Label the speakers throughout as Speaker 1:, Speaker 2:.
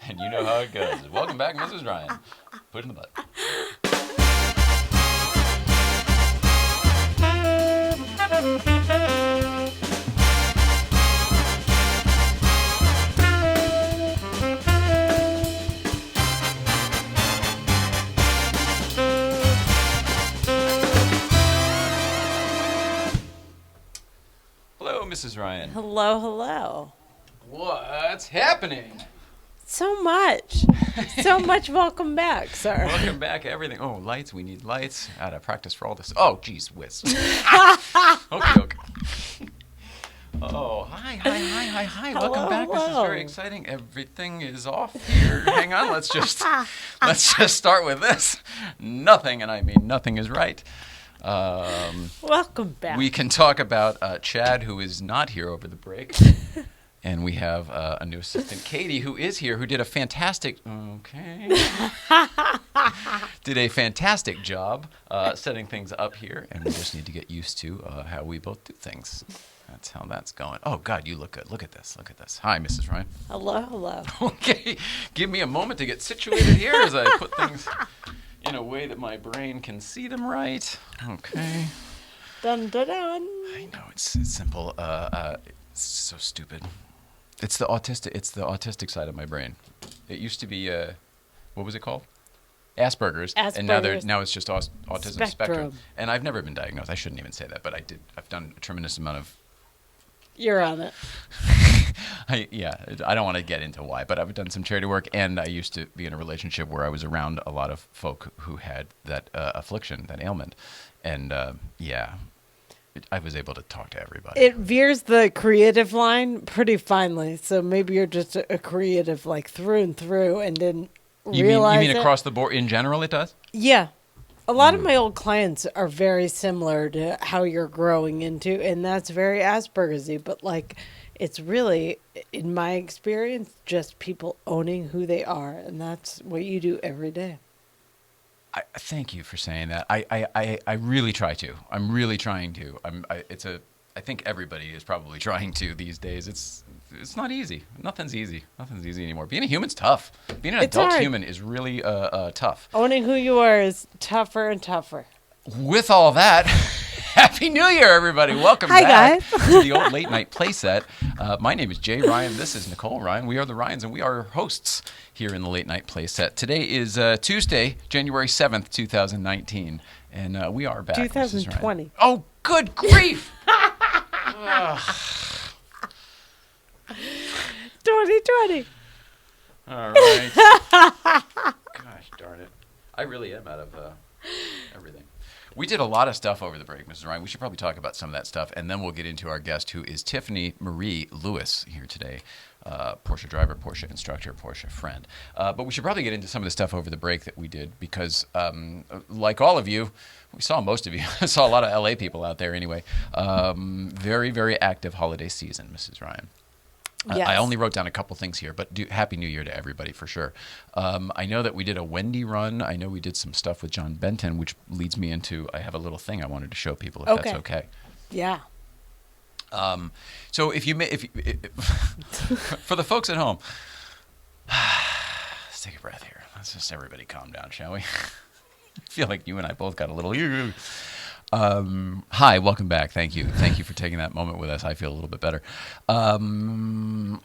Speaker 1: And you know how it goes. Welcome back, Mrs. Ryan. Put in the butt. Hello, Mrs. Ryan.
Speaker 2: Hello, hello.
Speaker 1: What's happening?
Speaker 2: So much. So much. Welcome back, sir.
Speaker 1: Welcome back, everything. Oh, lights. We need lights. Out of practice for all this. Oh, geez, whiz. Okay. Oh, hi.
Speaker 2: Hello,
Speaker 1: Welcome back. This is
Speaker 2: hello.
Speaker 1: very exciting. Everything is off here. Hang on. Let's just start with this. Nothing, and I mean nothing, is right.
Speaker 2: Welcome back.
Speaker 1: We can talk about Chad, who is not here over the break. And we have a new assistant, Katie, who is here, who did a fantastic job setting things up here. And we just need to get used to how we both do things. That's how that's going. Oh, God, you look good. Look at this. Hi, Mrs. Ryan.
Speaker 2: Hello.
Speaker 1: Okay, give me a moment to get situated here as I put things in a way that my brain can see them right. Okay.
Speaker 2: Dun, dun, dun.
Speaker 1: I know, it's simple. It's so stupid. It's the autistic side of my brain. It used to be what was it called? Asperger's. And now it's just autism spectrum. And I've never been diagnosed. I shouldn't even say that, but I did. I've done a tremendous amount of.
Speaker 2: You're on it.
Speaker 1: I don't want to get into why, but I've done some charity work, and I used to be in a relationship where I was around a lot of folk who had that affliction, that ailment, and I was able to talk to everybody.
Speaker 2: It veers the creative line pretty finely, so maybe you're just a creative, like, through and through, and didn't realize
Speaker 1: You mean across the board in general it does?
Speaker 2: Yeah. A lot of my old clients are very similar to how you're growing into, and that's very Asperger's-y, but, like, it's really, in my experience, just people owning who they are, and that's what you do every day.
Speaker 1: Thank you for saying that. I really try to. I'm really trying to. I think everybody is probably trying to these days. It's not easy. Nothing's easy anymore. Being a human's tough. Being an adult human is really tough.
Speaker 2: Owning who you are is tougher and tougher.
Speaker 1: With all that, Happy New Year, everybody. Welcome
Speaker 2: back
Speaker 1: back to the old late night Playset. My name is Jay Ryan. This is Nicole Ryan. We are the Ryans, and we are hosts here in the late night Playset. Today is Tuesday, January 7th, 2019, and we are back.
Speaker 2: 2020.
Speaker 1: Oh, good grief!
Speaker 2: 2020.
Speaker 1: All right. Gosh darn it. I really am out of everything. We did a lot of stuff over the break, Mrs. Ryan. We should probably talk about some of that stuff, and then we'll get into our guest, who is Tiffani Marie Lewis here today. Porsche driver, Porsche instructor, Porsche friend. But we should probably get into some of the stuff over the break that we did because, like all of you, we saw most of you. I saw a lot of LA people out there anyway. Very, very active holiday season, Mrs. Ryan.
Speaker 2: Yes.
Speaker 1: I only wrote down a couple things here, but Happy New Year to everybody for sure. I know that we did a Wendy run. I know we did some stuff with John Benton, which leads me into, I have a little thing I wanted to show people if that's okay.
Speaker 2: Yeah.
Speaker 1: So if for the folks at home, let's take a breath here. Let's just everybody calm down, shall we? I feel like you and I both got a little. Hi, welcome back. Thank you for taking that moment with us. I feel a little bit better. John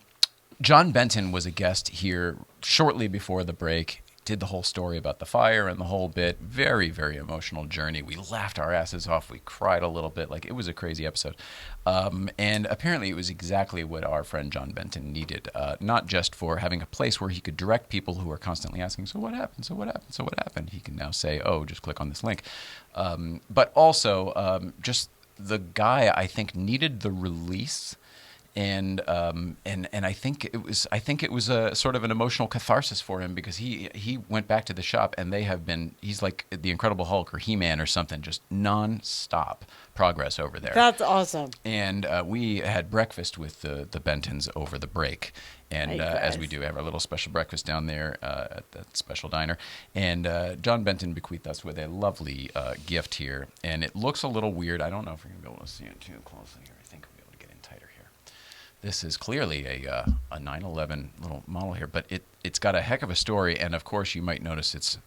Speaker 1: Benton was a guest here shortly before the break. Did the whole story about the fire and the whole bit. Very, very emotional journey. We laughed our asses off. We cried a little bit. Like, it was a crazy episode. And apparently it was exactly what our friend John Benton needed. Not just for having a place where he could direct people who are constantly asking, so what happened? So what happened? So what happened? He can now say, oh, just click on this link. But also just the guy, I think, needed the release. And I think it was a sort of an emotional catharsis for him because he went back to the shop and he's like the Incredible Hulk or He-Man or something, just non-stop progress over there.
Speaker 2: That's awesome.
Speaker 1: And we had breakfast with the Bentons over the break. And as we do, we have our little special breakfast down there at that special diner. And John Benton bequeathed us with a lovely gift here. And it looks a little weird. I don't know if we're going to be able to see it too closely here. I think we'll be able to get in tighter here. This is clearly a 911 little model here, but it's got a heck of a story, and of course you might notice it's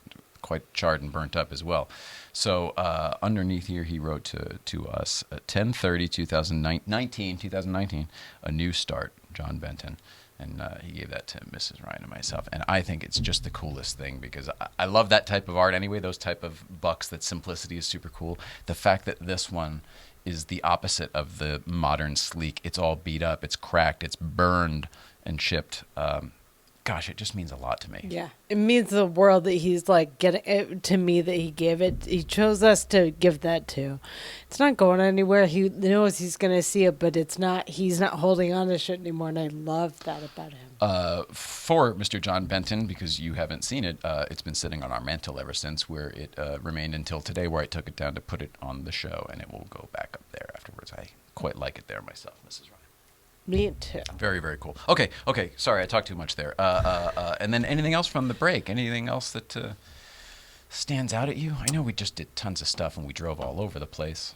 Speaker 1: quite charred and burnt up as well. So underneath here he wrote to us 2019, a new start, John Benton. And he gave that to Mrs. Ryan and myself. And I think it's just the coolest thing because I love that type of art anyway, those type of bucks that simplicity is super cool. The fact that this one is the opposite of the modern sleek. It's all beat up, it's cracked, it's burned and shipped. Gosh, it just means a lot to me.
Speaker 2: Yeah, it means the world that he's like getting it to me, that he gave it. He chose us to give that to. It's not going anywhere. He knows he's going to see it, but it's not. He's not holding on to shit anymore, and I love that about him.
Speaker 1: For Mr. John Benton, because you haven't seen it, it's been sitting on our mantle ever since, where it remained until today, where I took it down to put it on the show, and it will go back up there afterwards. I quite like it there myself, Mrs. Ryan.
Speaker 2: Me too.
Speaker 1: Very, very cool. Okay. Sorry, I talked too much there. And then anything else from the break? Anything else that stands out at you? I know we just did tons of stuff and we drove all over the place.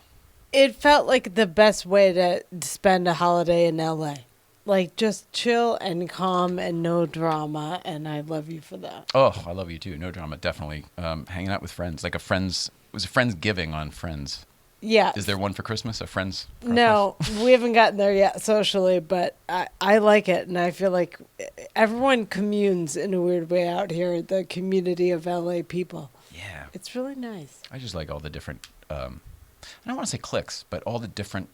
Speaker 2: It felt like the best way to spend a holiday in LA. Like just chill and calm and no drama, and I love you for that.
Speaker 1: Oh, I love you too. No drama, definitely. Hanging out with friends, like it was a Friendsgiving on Friends.
Speaker 2: Yeah.
Speaker 1: Is there one for Christmas? A Friends?
Speaker 2: No, we haven't gotten there yet socially, but I like it, and I feel like everyone communes in a weird way out here, the community of LA people.
Speaker 1: Yeah.
Speaker 2: It's really nice.
Speaker 1: I just like all the different, I don't want to say cliques, but all the different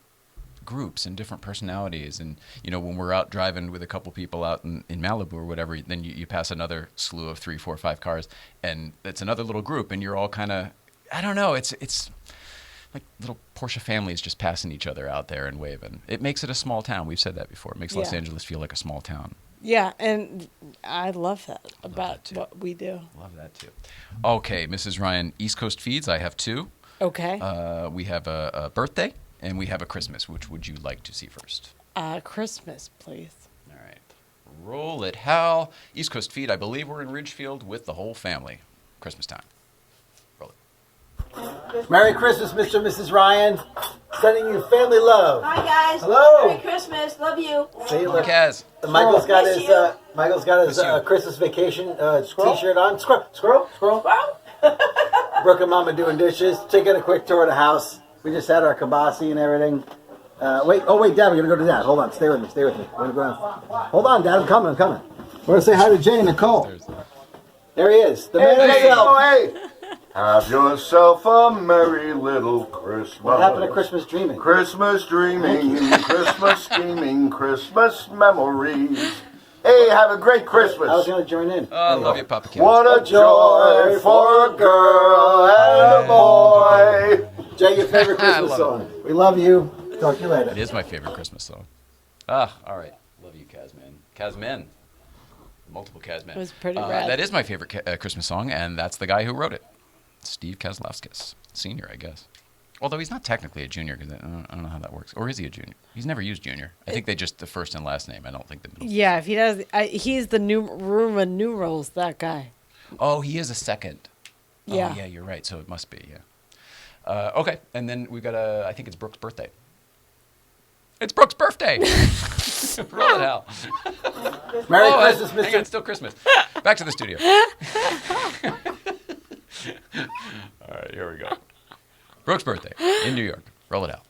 Speaker 1: groups and different personalities. And, you know, when we're out driving with a couple people out in Malibu or whatever, then you pass another slew of 3, 4, 5 cars, and it's another little group, and you're all kind of, I don't know, it's like little Porsche families just passing each other out there and waving. It makes it a small town. We've said that before. It makes Los Angeles feel like a small town.
Speaker 2: Yeah, and I love that about what we do.
Speaker 1: Love that too. Okay, Mrs. Ryan, East Coast feeds. I have 2.
Speaker 2: Okay.
Speaker 1: We have a birthday and we have a Christmas. Which would you like to see first?
Speaker 2: Christmas, please.
Speaker 1: All right. Roll it, Hal. East Coast feed. I believe we're in Ridgefield with the whole family. Christmas time. Roll it.
Speaker 3: Merry Christmas, Mr. and Mrs. Ryan. Sending you family love.
Speaker 4: Hi guys.
Speaker 3: Hello.
Speaker 4: Merry Christmas. Love you.
Speaker 3: See, look,
Speaker 1: Kaz.
Speaker 3: Michael's got
Speaker 4: Miss
Speaker 3: his
Speaker 4: you.
Speaker 3: Christmas vacation T-shirt on. Squirrel.
Speaker 4: Well,
Speaker 3: Brooke and Mama doing dishes. Taking a quick tour of the house. We just had our kibasi and everything. Wait, Dad, we're gonna go to Dad. Hold on, stay with me. We're gonna go on. Hold on, Dad, I'm coming. We're gonna say hi to Jay and Nicole. There he is, the man himself.
Speaker 5: Hey. Have yourself a merry little Christmas.
Speaker 3: What happened to Christmas dreaming?
Speaker 5: Christmas dreaming, Christmas scheming, Christmas memories. Hey, have a great Christmas.
Speaker 3: I was gonna join in.
Speaker 1: I love you, Papa Kaz.
Speaker 5: What a joy for a girl and a boy.
Speaker 3: Jay, your favorite Christmas song. We love you. Talk to you later.
Speaker 1: It is my favorite Christmas song. All right. Love you, Kazman. Multiple Kazman.
Speaker 2: It was pretty rad.
Speaker 1: That is my favorite Christmas song, and that's the guy who wrote it. Steve Kozlowskis, senior, I guess. Although he's not technically a junior, because I don't know how that works. Or is he a junior? He's never used junior. I think they just the first and last name. I don't think the middle.
Speaker 2: Yeah, if he does, he's the new Roman numerals, that guy.
Speaker 1: Oh, he is a second.
Speaker 2: Yeah.
Speaker 1: Oh, yeah, you're right. So it must be, yeah. Okay, and then we've got I think it's Brooke's birthday. It's Brooke's birthday! Roll it, Hal.
Speaker 3: Merry Christmas,
Speaker 1: Hang on,
Speaker 3: Mr.
Speaker 1: it's still Christmas. Back to the studio. All right, here we go. Brooke's birthday in New York. Roll it out.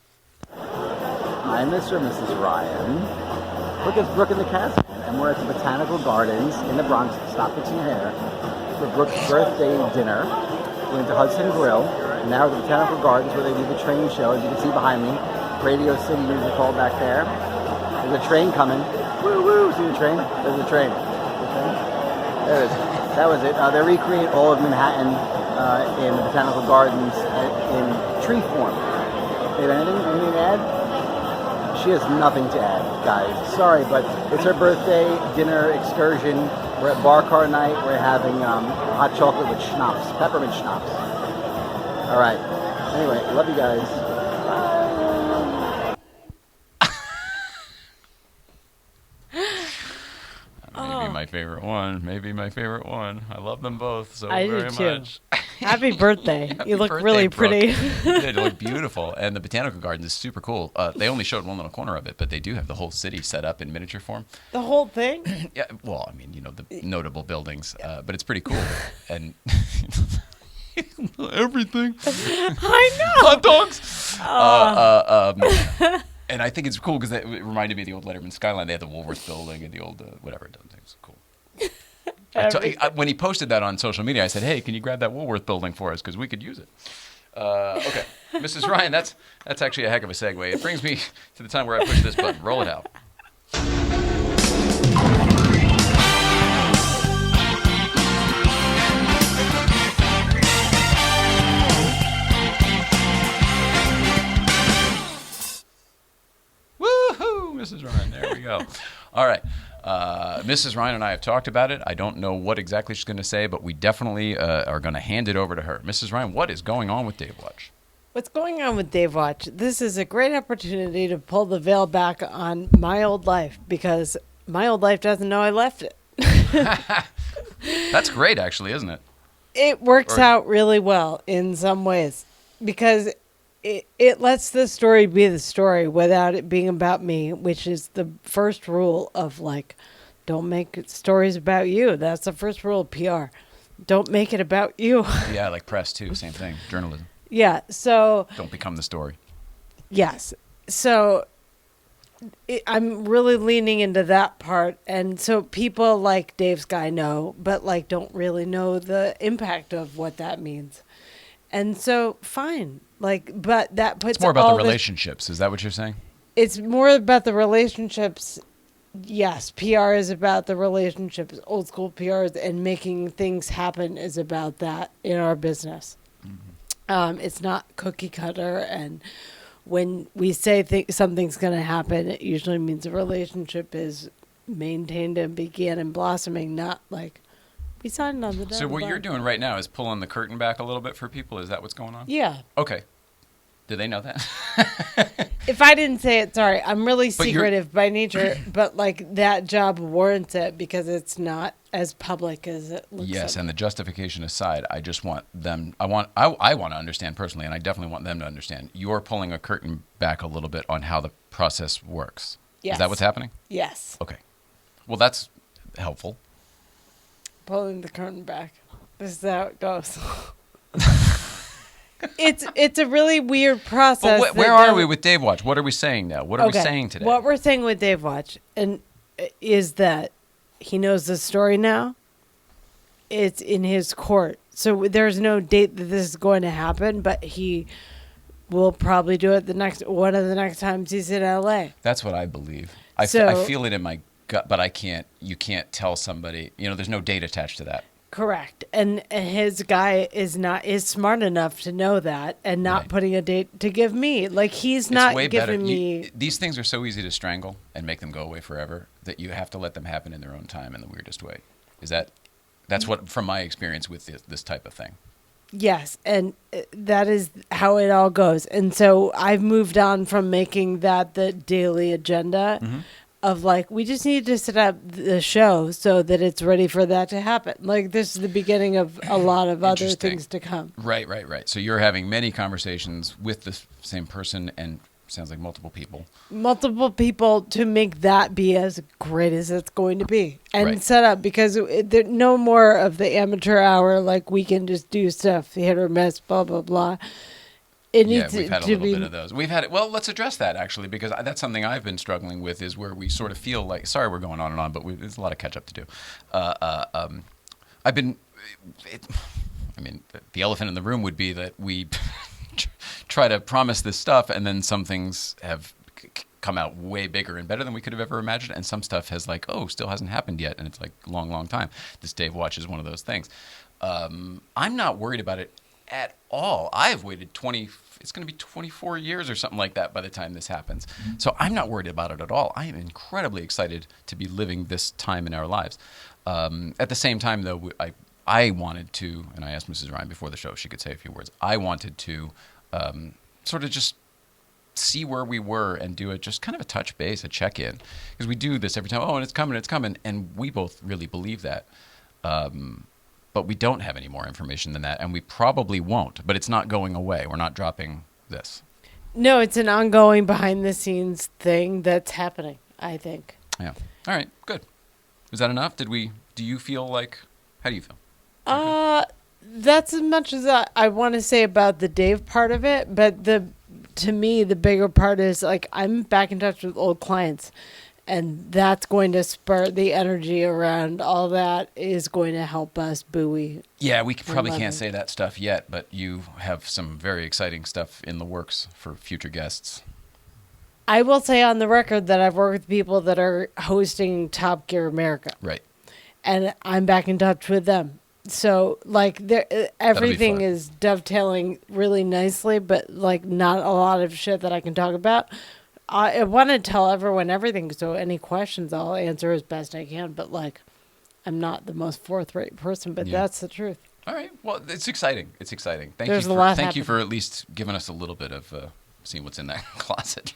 Speaker 3: Hi, Mr. and Mrs. Ryan. Look, it's Brooke and the Casman, and we're at the Botanical Gardens in the Bronx. Stop fixing your hair. For Brooke's birthday dinner. We went to Hudson Grill, and now we're at the Botanical Gardens where they do the train show. As you can see behind me, Radio City Music Hall back there. There's a train coming. Woo woo! See the train? There's a train. There it is. That was it. They recreate all of Manhattan in the Botanical Gardens in tree form. Dave, anything to add? She has nothing to add, guys. Sorry, but it's her birthday dinner excursion. We're at bar car night. We're having hot chocolate with schnapps, peppermint schnapps. All right. Anyway, love you guys.
Speaker 1: Maybe my favorite one. I love them both so
Speaker 2: I do
Speaker 1: very
Speaker 2: too.
Speaker 1: much.
Speaker 2: Happy birthday.
Speaker 1: Happy
Speaker 2: You look
Speaker 1: birthday,
Speaker 2: really
Speaker 1: Brooke.
Speaker 2: pretty.
Speaker 1: They look beautiful. And the botanical garden is super cool. They only showed one little corner of it, but they do have the whole city set up in miniature form.
Speaker 2: The whole thing?
Speaker 1: Yeah, well, I mean, the notable buildings, but it's pretty cool. And everything.
Speaker 2: I know.
Speaker 1: Hot dogs. And I think it's cool because it reminded me of the old Letterman skyline. They had the Woolworth building and the old whatever. It was cool. When he posted that on social media, I said, "Hey, can you grab that Woolworth building for us because we could use it." Okay, Mrs. Ryan, that's actually a heck of a segue. It brings me to the time where I push this button. Roll it out. Woohoo, Mrs. Ryan. There we go. All right. Mrs. Ryan and I have talked about it. I don't know what exactly she's going to say, but we definitely are going to hand it over to her. Mrs. Ryan, what is going on with Dave Watch?
Speaker 2: What's going on with Dave Watch? This is a great opportunity to pull the veil back on my old life because my old life doesn't know I left it.
Speaker 1: That's great, actually, isn't it?
Speaker 2: It works out really well in some ways because it lets the story be the story without it being about me, which is the first rule of don't make stories about you. That's the first rule of PR. Don't make it about you.
Speaker 1: Yeah, like press too, same thing. Journalism.
Speaker 2: Yeah, so...
Speaker 1: Don't become the story.
Speaker 2: Yes. So I'm really leaning into that part. And so people like Dave's guy know, but don't really know the impact of what that means. And so, fine. But that puts
Speaker 1: It's more about the relationships. Is that what you're saying?
Speaker 2: It's more about the relationships. Yes, PR is about the relationships. Old school PR and making things happen is about that in our business. Mm-hmm. It's not cookie cutter. And when we say something's going to happen, it usually means a relationship is maintained and began and blossoming, not we signed on the dotted
Speaker 1: So what
Speaker 2: line.
Speaker 1: you're doing right now is pulling the curtain back a little bit for people? Is that what's going on?
Speaker 2: Yeah.
Speaker 1: Okay. Do they know that?
Speaker 2: If I didn't say it, sorry. I'm really
Speaker 1: But
Speaker 2: secretive by nature, but that job warrants it because it's not as public as it looks.
Speaker 1: Yes,
Speaker 2: like.
Speaker 1: and the justification aside, I just want them. I want to understand personally, and I definitely want them to understand. You're pulling a curtain back a little bit on how the process works.
Speaker 2: Yes.
Speaker 1: Is that what's happening?
Speaker 2: Yes.
Speaker 1: Okay. Well, that's helpful.
Speaker 2: Pulling the curtain back. This is how it goes. It's a really weird process.
Speaker 1: But where are we with Dave Watch? What are we saying now? What are we saying today?
Speaker 2: What we're saying with Dave Watch is that he knows the story now. It's in his court. So there's no date that this is going to happen, but he will probably do it one of the next times he's in LA.
Speaker 1: That's what I believe. I feel it in my gut, but you can't tell somebody, there's no date attached to that.
Speaker 2: Correct. And his guy is smart enough to know that and not
Speaker 1: Right.
Speaker 2: putting a date to give me. He's
Speaker 1: It's
Speaker 2: not
Speaker 1: way
Speaker 2: giving
Speaker 1: better.
Speaker 2: me...
Speaker 1: These things are so easy to strangle and make them go away forever that you have to let them happen in their own time in the weirdest way. That's what, from my experience with this type of thing.
Speaker 2: Yes, and that is how it all goes. And so I've moved on from making that the daily agenda of we just need to set up the show so that it's ready for that to happen. This is the beginning of a lot of other things to come.
Speaker 1: Right. So you're having many conversations with the same person and sounds like multiple people.
Speaker 2: Multiple people to make that be as great as it's going to be and set up because no more of the amateur hour we can just do stuff, hit or miss, blah, blah, blah. We've
Speaker 1: had a little bit of those. We've had it. Well, let's address that actually, because that's something I've been struggling with. Is where we sort of feel sorry, we're going on and on, but there's a lot of catch up to do. I've been. The elephant in the room would be that we try to promise this stuff, and then some things have come out way bigger and better than we could have ever imagined, and some stuff has still hasn't happened yet, and it's long time. This Dave Watch is one of those things. I'm not worried about it at all. I've waited it's going to be 24 years or something like that by the time this happens. So I'm not worried about it at all. I am incredibly excited to be living this time in our lives. At the same time, though, I wanted to, and I asked Mrs. Ryan before the show if she could say a few words. I wanted to sort of just see where we were and do just kind of a touch base, a check-in. Because we do this every time, and it's coming, and we both really believe that. but we don't have any more information than that, and we probably won't. But it's not going away. We're not dropping this.
Speaker 2: No, it's an ongoing behind-the-scenes thing that's happening, I think.
Speaker 1: Yeah. All right. Good. Was that enough? Do you feel like? How do you feel?
Speaker 2: That's as much as I want to say about the Dave part of it, but to me, the bigger part is like I'm back in touch with old clients, and that's going to spur the energy around all that is going to help us buoy.
Speaker 1: Yeah, we probably can't say that stuff yet, but you have some very exciting stuff in the works for future guests.
Speaker 2: I will say on the record that I've worked with people that are hosting Top Gear America.
Speaker 1: Right.
Speaker 2: And I'm back in touch with them. So, like, everything is dovetailing really nicely, but, like, not a lot of shit that I can talk about. I want to tell everyone everything, so any questions I'll answer as best I can. But, like, I'm not the most forthright person, but that's the truth.
Speaker 1: All right. Well, it's exciting. It's exciting. Thank you for at least giving us a little bit of seeing what's in that closet.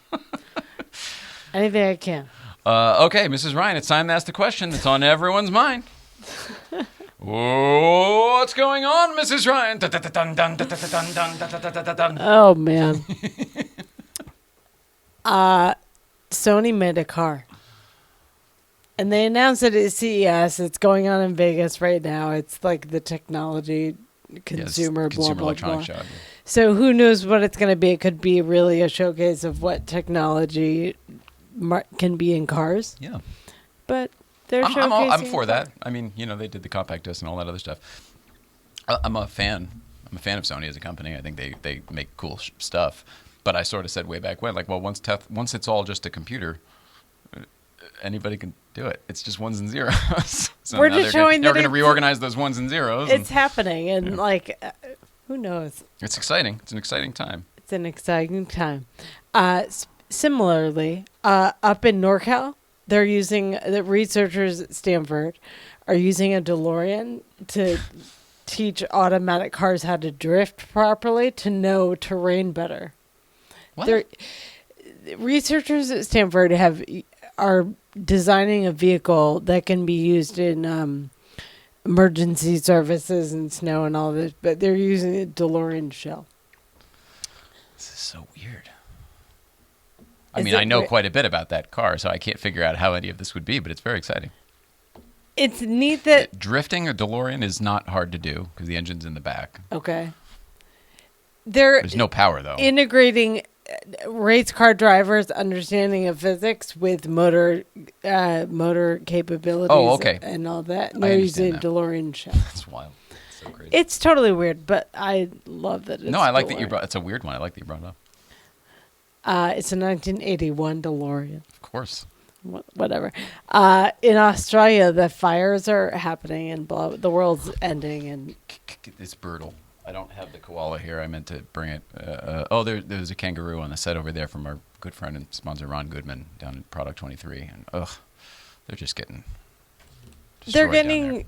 Speaker 2: Anything I can.
Speaker 1: Okay, Mrs. Ryan, it's time to ask the question that's on everyone's mind. What's going on, Mrs. Ryan?
Speaker 2: Oh, man. Sony made a car. And they announced it at CES. It's going on in Vegas right now. It's like the technology consumer blah, blah, blah.
Speaker 1: Show.
Speaker 2: So who knows what it's going to be. It could be really a showcase of what technology can be in cars.
Speaker 1: Yeah.
Speaker 2: But they're
Speaker 1: I'm for that. I mean, they did the compact disc and all that other stuff. I'm a fan. I'm a fan of Sony as a company. I think they make cool stuff. But I sort of said way back when, like, well, once it's all just a computer, anybody can do it. It's just ones and zeros. So
Speaker 2: we're just showing
Speaker 1: they're going to reorganize those ones and zeros.
Speaker 2: It's happening, and who knows?
Speaker 1: It's exciting. It's an exciting time.
Speaker 2: It's an exciting time. Similarly, up in NorCal, they're using the researchers at Stanford are using a DeLorean to teach automatic cars how to drift properly to know terrain better.
Speaker 1: What?
Speaker 2: Researchers at Stanford are designing a vehicle that can be used in emergency services and snow and all this, but they're using a DeLorean shell.
Speaker 1: This is so weird. I know quite a bit about that car, so I can't figure out how any of this would be, but it's very exciting.
Speaker 2: It's neat that
Speaker 1: drifting a DeLorean is not hard to do because the engine's in the back.
Speaker 2: Okay.
Speaker 1: There's no power, though.
Speaker 2: Integrating race car drivers' understanding of physics with motor capabilities.
Speaker 1: Oh, okay.
Speaker 2: And all that. And they're using DeLorean shell.
Speaker 1: That's wild. It's so crazy.
Speaker 2: It's totally weird, but I love that it's
Speaker 1: No, I like
Speaker 2: DeLorean.
Speaker 1: that you brought it's a weird one. I like that you brought it up.
Speaker 2: It's a 1981 DeLorean.
Speaker 1: Of course.
Speaker 2: Whatever. In Australia, the fires are happening and the world's ending. And
Speaker 1: it's brutal. I don't have the koala here. I meant to bring it. There's a kangaroo on the set over there from our good friend and sponsor Ron Goodman down in Product 23. And they're just getting destroyed down there.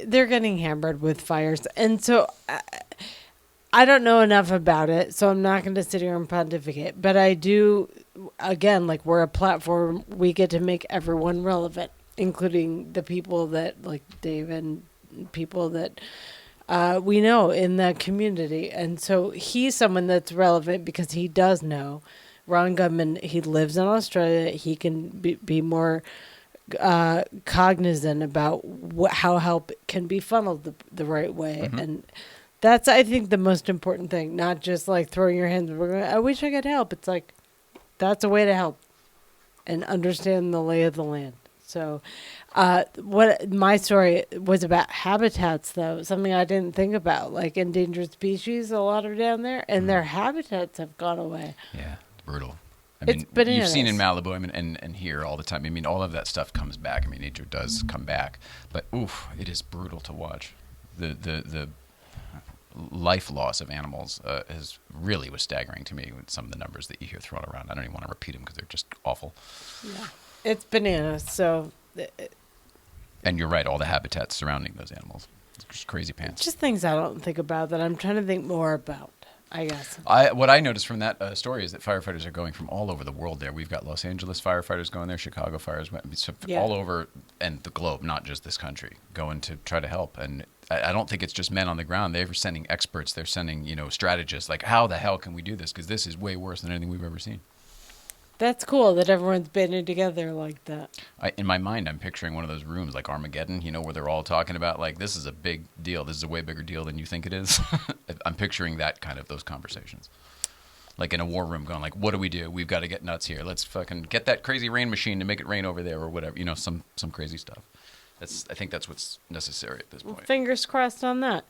Speaker 2: They're getting hammered with fires. And so I don't know enough about it, so I'm not going to sit here and pontificate. But I do, again, like we're a platform, we get to make everyone relevant, including the people that, like Dave and people that we know in the community. And so he's someone that's relevant because he does know. Ron Goodman, he lives in Australia. He can be more cognizant about how help can be funneled the right way. Mm-hmm. And that's, I think, the most important thing. Not just like throwing your hands. I wish I could help. It's like, that's a way to help and understand the lay of the land. So what my story was about habitats, though, something I didn't think about, like endangered species, a lot are down there, and their habitats have gone away.
Speaker 1: Yeah, brutal.
Speaker 2: It's bananas.
Speaker 1: You've seen in Malibu and here all the time. I mean, all of that stuff comes back. I mean, nature does come back. But, it is brutal to watch. The life loss of animals was staggering to me with some of the numbers that you hear thrown around. I don't even want to repeat them because they're just awful.
Speaker 2: Yeah, it's bananas. So,
Speaker 1: and you're right, all the habitats surrounding those animals. It's just crazy pants.
Speaker 2: Just things I don't think about that I'm trying to think more about. I guess.
Speaker 1: What I noticed from that story is that firefighters are going from all over the world there. We've got Los Angeles firefighters going there, Chicago fires, all over, and the globe, not just this country, going to try to help. And I don't think it's just men on the ground. They're sending experts. They're sending, strategists. Like, how the hell can we do this? Because this is way worse than anything we've ever seen.
Speaker 2: That's cool that everyone's banding together like that.
Speaker 1: In my mind, I'm picturing one of those rooms like Armageddon, where they're all talking about, like, this is a big deal. This is a way bigger deal than you think it is. I'm picturing that kind of those conversations. Like in a war room going like, what do we do? We've got to get nuts here. Let's fucking get that crazy rain machine to make it rain over there or whatever. Some crazy stuff. I think that's what's necessary at this point.
Speaker 2: Well, fingers crossed on that.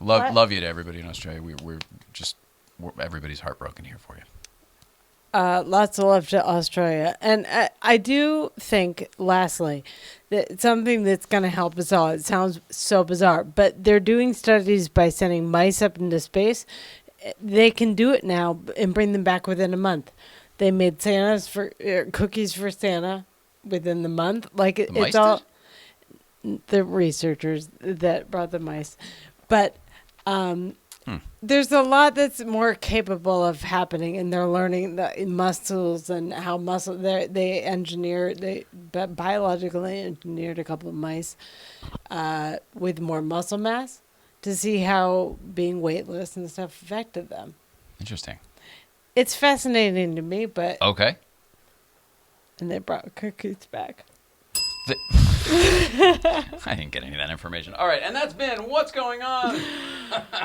Speaker 1: Love you to everybody in Australia. Everybody's heartbroken here for you.
Speaker 2: Lots of love to Australia. And I do think, lastly, that something that's going to help us all, it sounds so bizarre, but they're doing studies by sending mice up into space. They can do it now and bring them back within a month. They made cookies for Santa within the month. Like it's all the researchers that brought the mice. But there's a lot that's more capable of happening, and they're learning the muscles and how they biologically engineered a couple of mice with more muscle mass to see how being weightless and stuff affected them.
Speaker 1: Interesting.
Speaker 2: It's fascinating to me, but
Speaker 1: okay.
Speaker 2: And they brought cookies back.
Speaker 1: I didn't get any of that information. All right, and that's been What's Going On?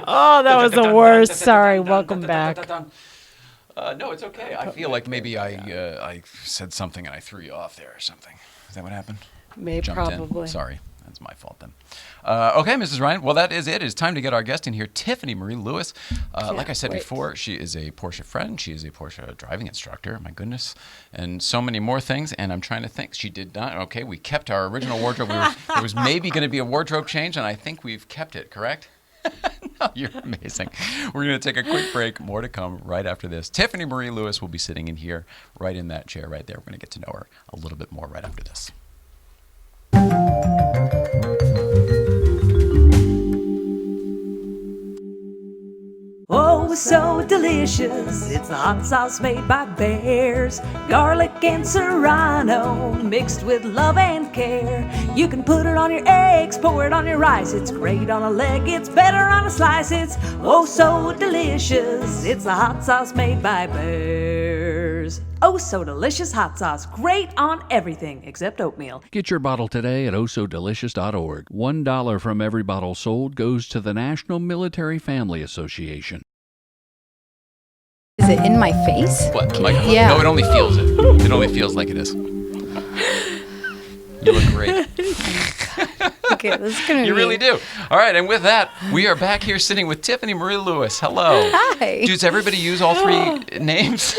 Speaker 2: Oh, that was the worst. Sorry, welcome back.
Speaker 1: No, it's okay. I feel like maybe I said something and I threw you off there or something. Is that what happened?
Speaker 2: Maybe, probably.
Speaker 1: Sorry. That's my fault then. Okay, Mrs. Ryan. Well, that is it. It's time to get our guest in here, Tiffany Marie Lewis. Like I said before, she is a Porsche friend. She is a Porsche driving instructor. My goodness. And so many more things. And I'm trying to think. She did not. Okay, we kept our original wardrobe. There was maybe going to be a wardrobe change, and I think we've kept it, correct? No, you're amazing. We're going to take a quick break. More to come right after this. Tiffany Marie Lewis will be sitting in here, right in that chair right there. We're going to get to know her a little bit more right after this.
Speaker 4: Oh, so delicious. It's the hot sauce made by Bears. Garlic and serrano mixed with love and care. You can put it on your eggs, pour it on your rice. It's great on a leg, it's better on a slice. It's oh so delicious. It's the hot sauce made by Bears. Oh so delicious hot sauce. Great on everything except oatmeal.
Speaker 6: Get your bottle today at ohsodelicious.org. $1 from every bottle sold goes to the National Military Family Association.
Speaker 7: Is it in my face?
Speaker 1: What? The microphone?
Speaker 7: Yeah.
Speaker 1: No, it only feels it. It only feels like it is. You look great.
Speaker 7: Okay, this is gonna
Speaker 1: You really do. All right, and with that, we are back here sitting with Tiffany Marie Lewis. Hello.
Speaker 7: Hi.
Speaker 1: Does everybody use all three names?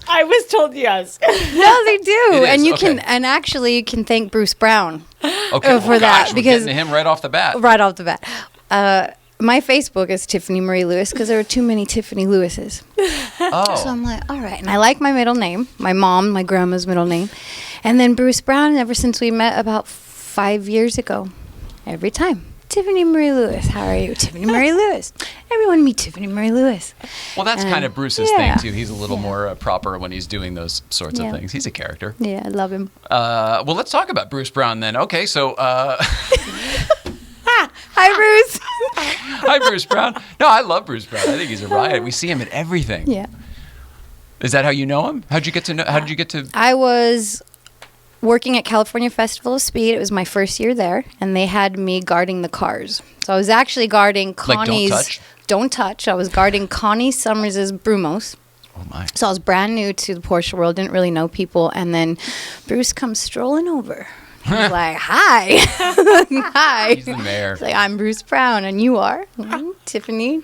Speaker 2: I was told yes.
Speaker 7: No, they do.
Speaker 1: It is,
Speaker 7: And you
Speaker 1: okay.
Speaker 7: can actually you can thank Bruce Brown
Speaker 1: Okay.
Speaker 7: for that
Speaker 1: Gosh,
Speaker 7: because
Speaker 1: we're getting to him right off the bat.
Speaker 7: right off the bat. My Facebook is Tiffany Marie Lewis because there are too many Tiffany Lewises.
Speaker 1: Oh.
Speaker 7: So I'm like, all right. And I like my middle name, my grandma's middle name. And then Bruce Brown, ever since we met about 5 years ago, every time. Tiffany Marie Lewis, how are you? Tiffany Marie Lewis. Everyone meet Tiffany Marie Lewis.
Speaker 1: Well, that's kind of Bruce's
Speaker 7: yeah.
Speaker 1: thing, too. He's a little more proper when he's doing those sorts of things. He's a character.
Speaker 7: Yeah, I love him.
Speaker 1: Well, let's talk about Bruce Brown then. Okay, so...
Speaker 7: Hi, Bruce.
Speaker 1: Hi, Bruce Brown. No, I love Bruce Brown. I think he's a riot. We see him at everything.
Speaker 7: Yeah.
Speaker 1: Is that how you know him? How did you get to...
Speaker 7: I was working at California Festival of Speed. It was my first year there, and they had me guarding the cars. So I was actually guarding Connie's...
Speaker 1: Like
Speaker 7: Don't touch. I was guarding Connie Summers' Brumos.
Speaker 1: Oh, my.
Speaker 7: So I was brand new to the Porsche world, didn't really know people, and then Bruce comes strolling over. He's like, hi. Hi.
Speaker 1: He's the mayor.
Speaker 7: He's like, I'm Bruce Brown, and you are? Tiffany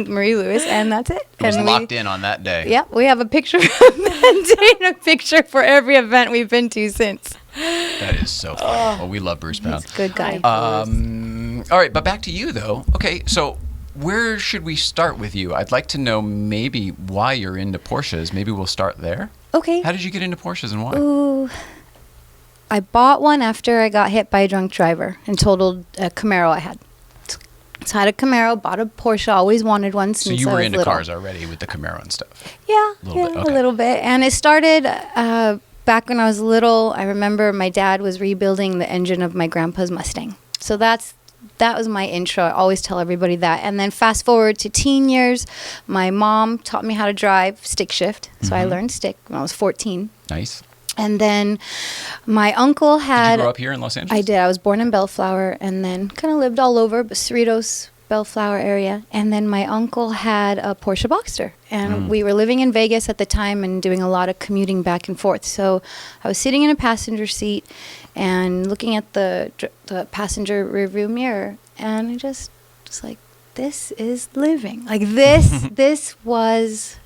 Speaker 7: Marie Lewis, and that's it.
Speaker 1: It was
Speaker 7: and
Speaker 1: locked in on that day.
Speaker 7: Yeah, we have a picture of that day and a picture for every event we've been to since.
Speaker 1: That is so funny. Well, we love Bruce Brown.
Speaker 7: He's a good guy.
Speaker 1: All right, but back to you, though. Okay, so where should we start with you? I'd like to know maybe why you're into Porsches. Maybe we'll start there.
Speaker 7: Okay.
Speaker 1: How did you get into Porsches and why?
Speaker 7: Ooh. I bought one after I got hit by a drunk driver and totaled a Camaro I had. So I had a Camaro, bought a Porsche, always wanted one
Speaker 1: So
Speaker 7: since
Speaker 1: you
Speaker 7: I
Speaker 1: were
Speaker 7: was
Speaker 1: into
Speaker 7: little.
Speaker 1: cars already with the Camaro and stuff.
Speaker 7: Yeah,
Speaker 1: Little bit, okay.
Speaker 7: a little bit. And it started back when I was little. I remember my dad was rebuilding the engine of my grandpa's Mustang. So that was my intro. I always tell everybody that. And then fast forward to teen years, my mom taught me how to drive stick shift. So I learned stick when I was 14.
Speaker 1: Nice.
Speaker 7: And then my uncle had...
Speaker 1: Did you grow up here in Los Angeles?
Speaker 7: I did. I was born in Bellflower and then kind of lived all over, but Cerritos, Bellflower area. And then my uncle had a Porsche Boxster. And we were living in Vegas at the time and doing a lot of commuting back and forth. So I was sitting in a passenger seat and looking at the passenger rearview mirror. And I just like, this is living. Like this was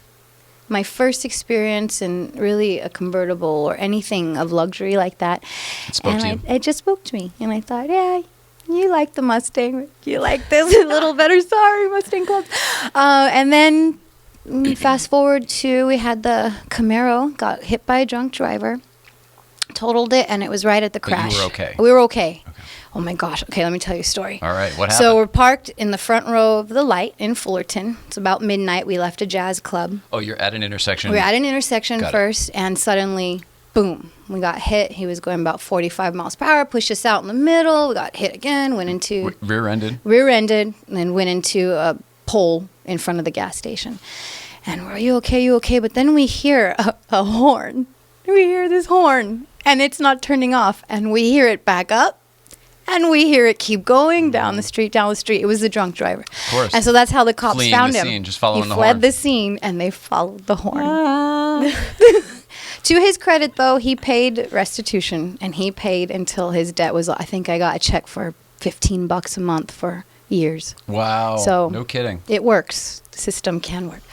Speaker 7: my first experience in really a convertible or anything of luxury like that.
Speaker 1: It spoke to you.
Speaker 7: It just spoke to me. And I thought, yeah, you like the Mustang. You like this a little better. Sorry, Mustang Club. And then fast forward to, we had the Camaro, got hit by a drunk driver, totaled it, and it was right at the crash.
Speaker 1: But you were okay?
Speaker 7: We were okay. Oh my gosh. Okay, let me tell you a story.
Speaker 1: All right, what happened?
Speaker 7: So we're parked in the front row of the light in Fullerton. It's about midnight. We left a jazz club.
Speaker 1: Oh, you're at an intersection.
Speaker 7: We were at an intersection
Speaker 1: Got it.
Speaker 7: first, and suddenly, boom, we got hit. He was going about 45 miles per hour, pushed us out in the middle. We got hit again, went into... Rear-ended, and then went into a pole in front of the gas station. And we're, are you okay, you okay? But then we hear a horn. We hear this horn, and it's not turning off. And we hear it back up. And we hear it keep going down the street. It was the drunk driver. Of
Speaker 1: course.
Speaker 7: And so that's how the cops
Speaker 1: Fleeing
Speaker 7: found
Speaker 1: the
Speaker 7: him.
Speaker 1: scene, just following the
Speaker 7: He fled
Speaker 1: horn.
Speaker 7: the scene, and they followed the horn. To his credit, though, he paid restitution, and he paid until his debt was, I think I got a check for $15 a month for years.
Speaker 1: Wow.
Speaker 7: So
Speaker 1: no kidding.
Speaker 7: It works. The system can work.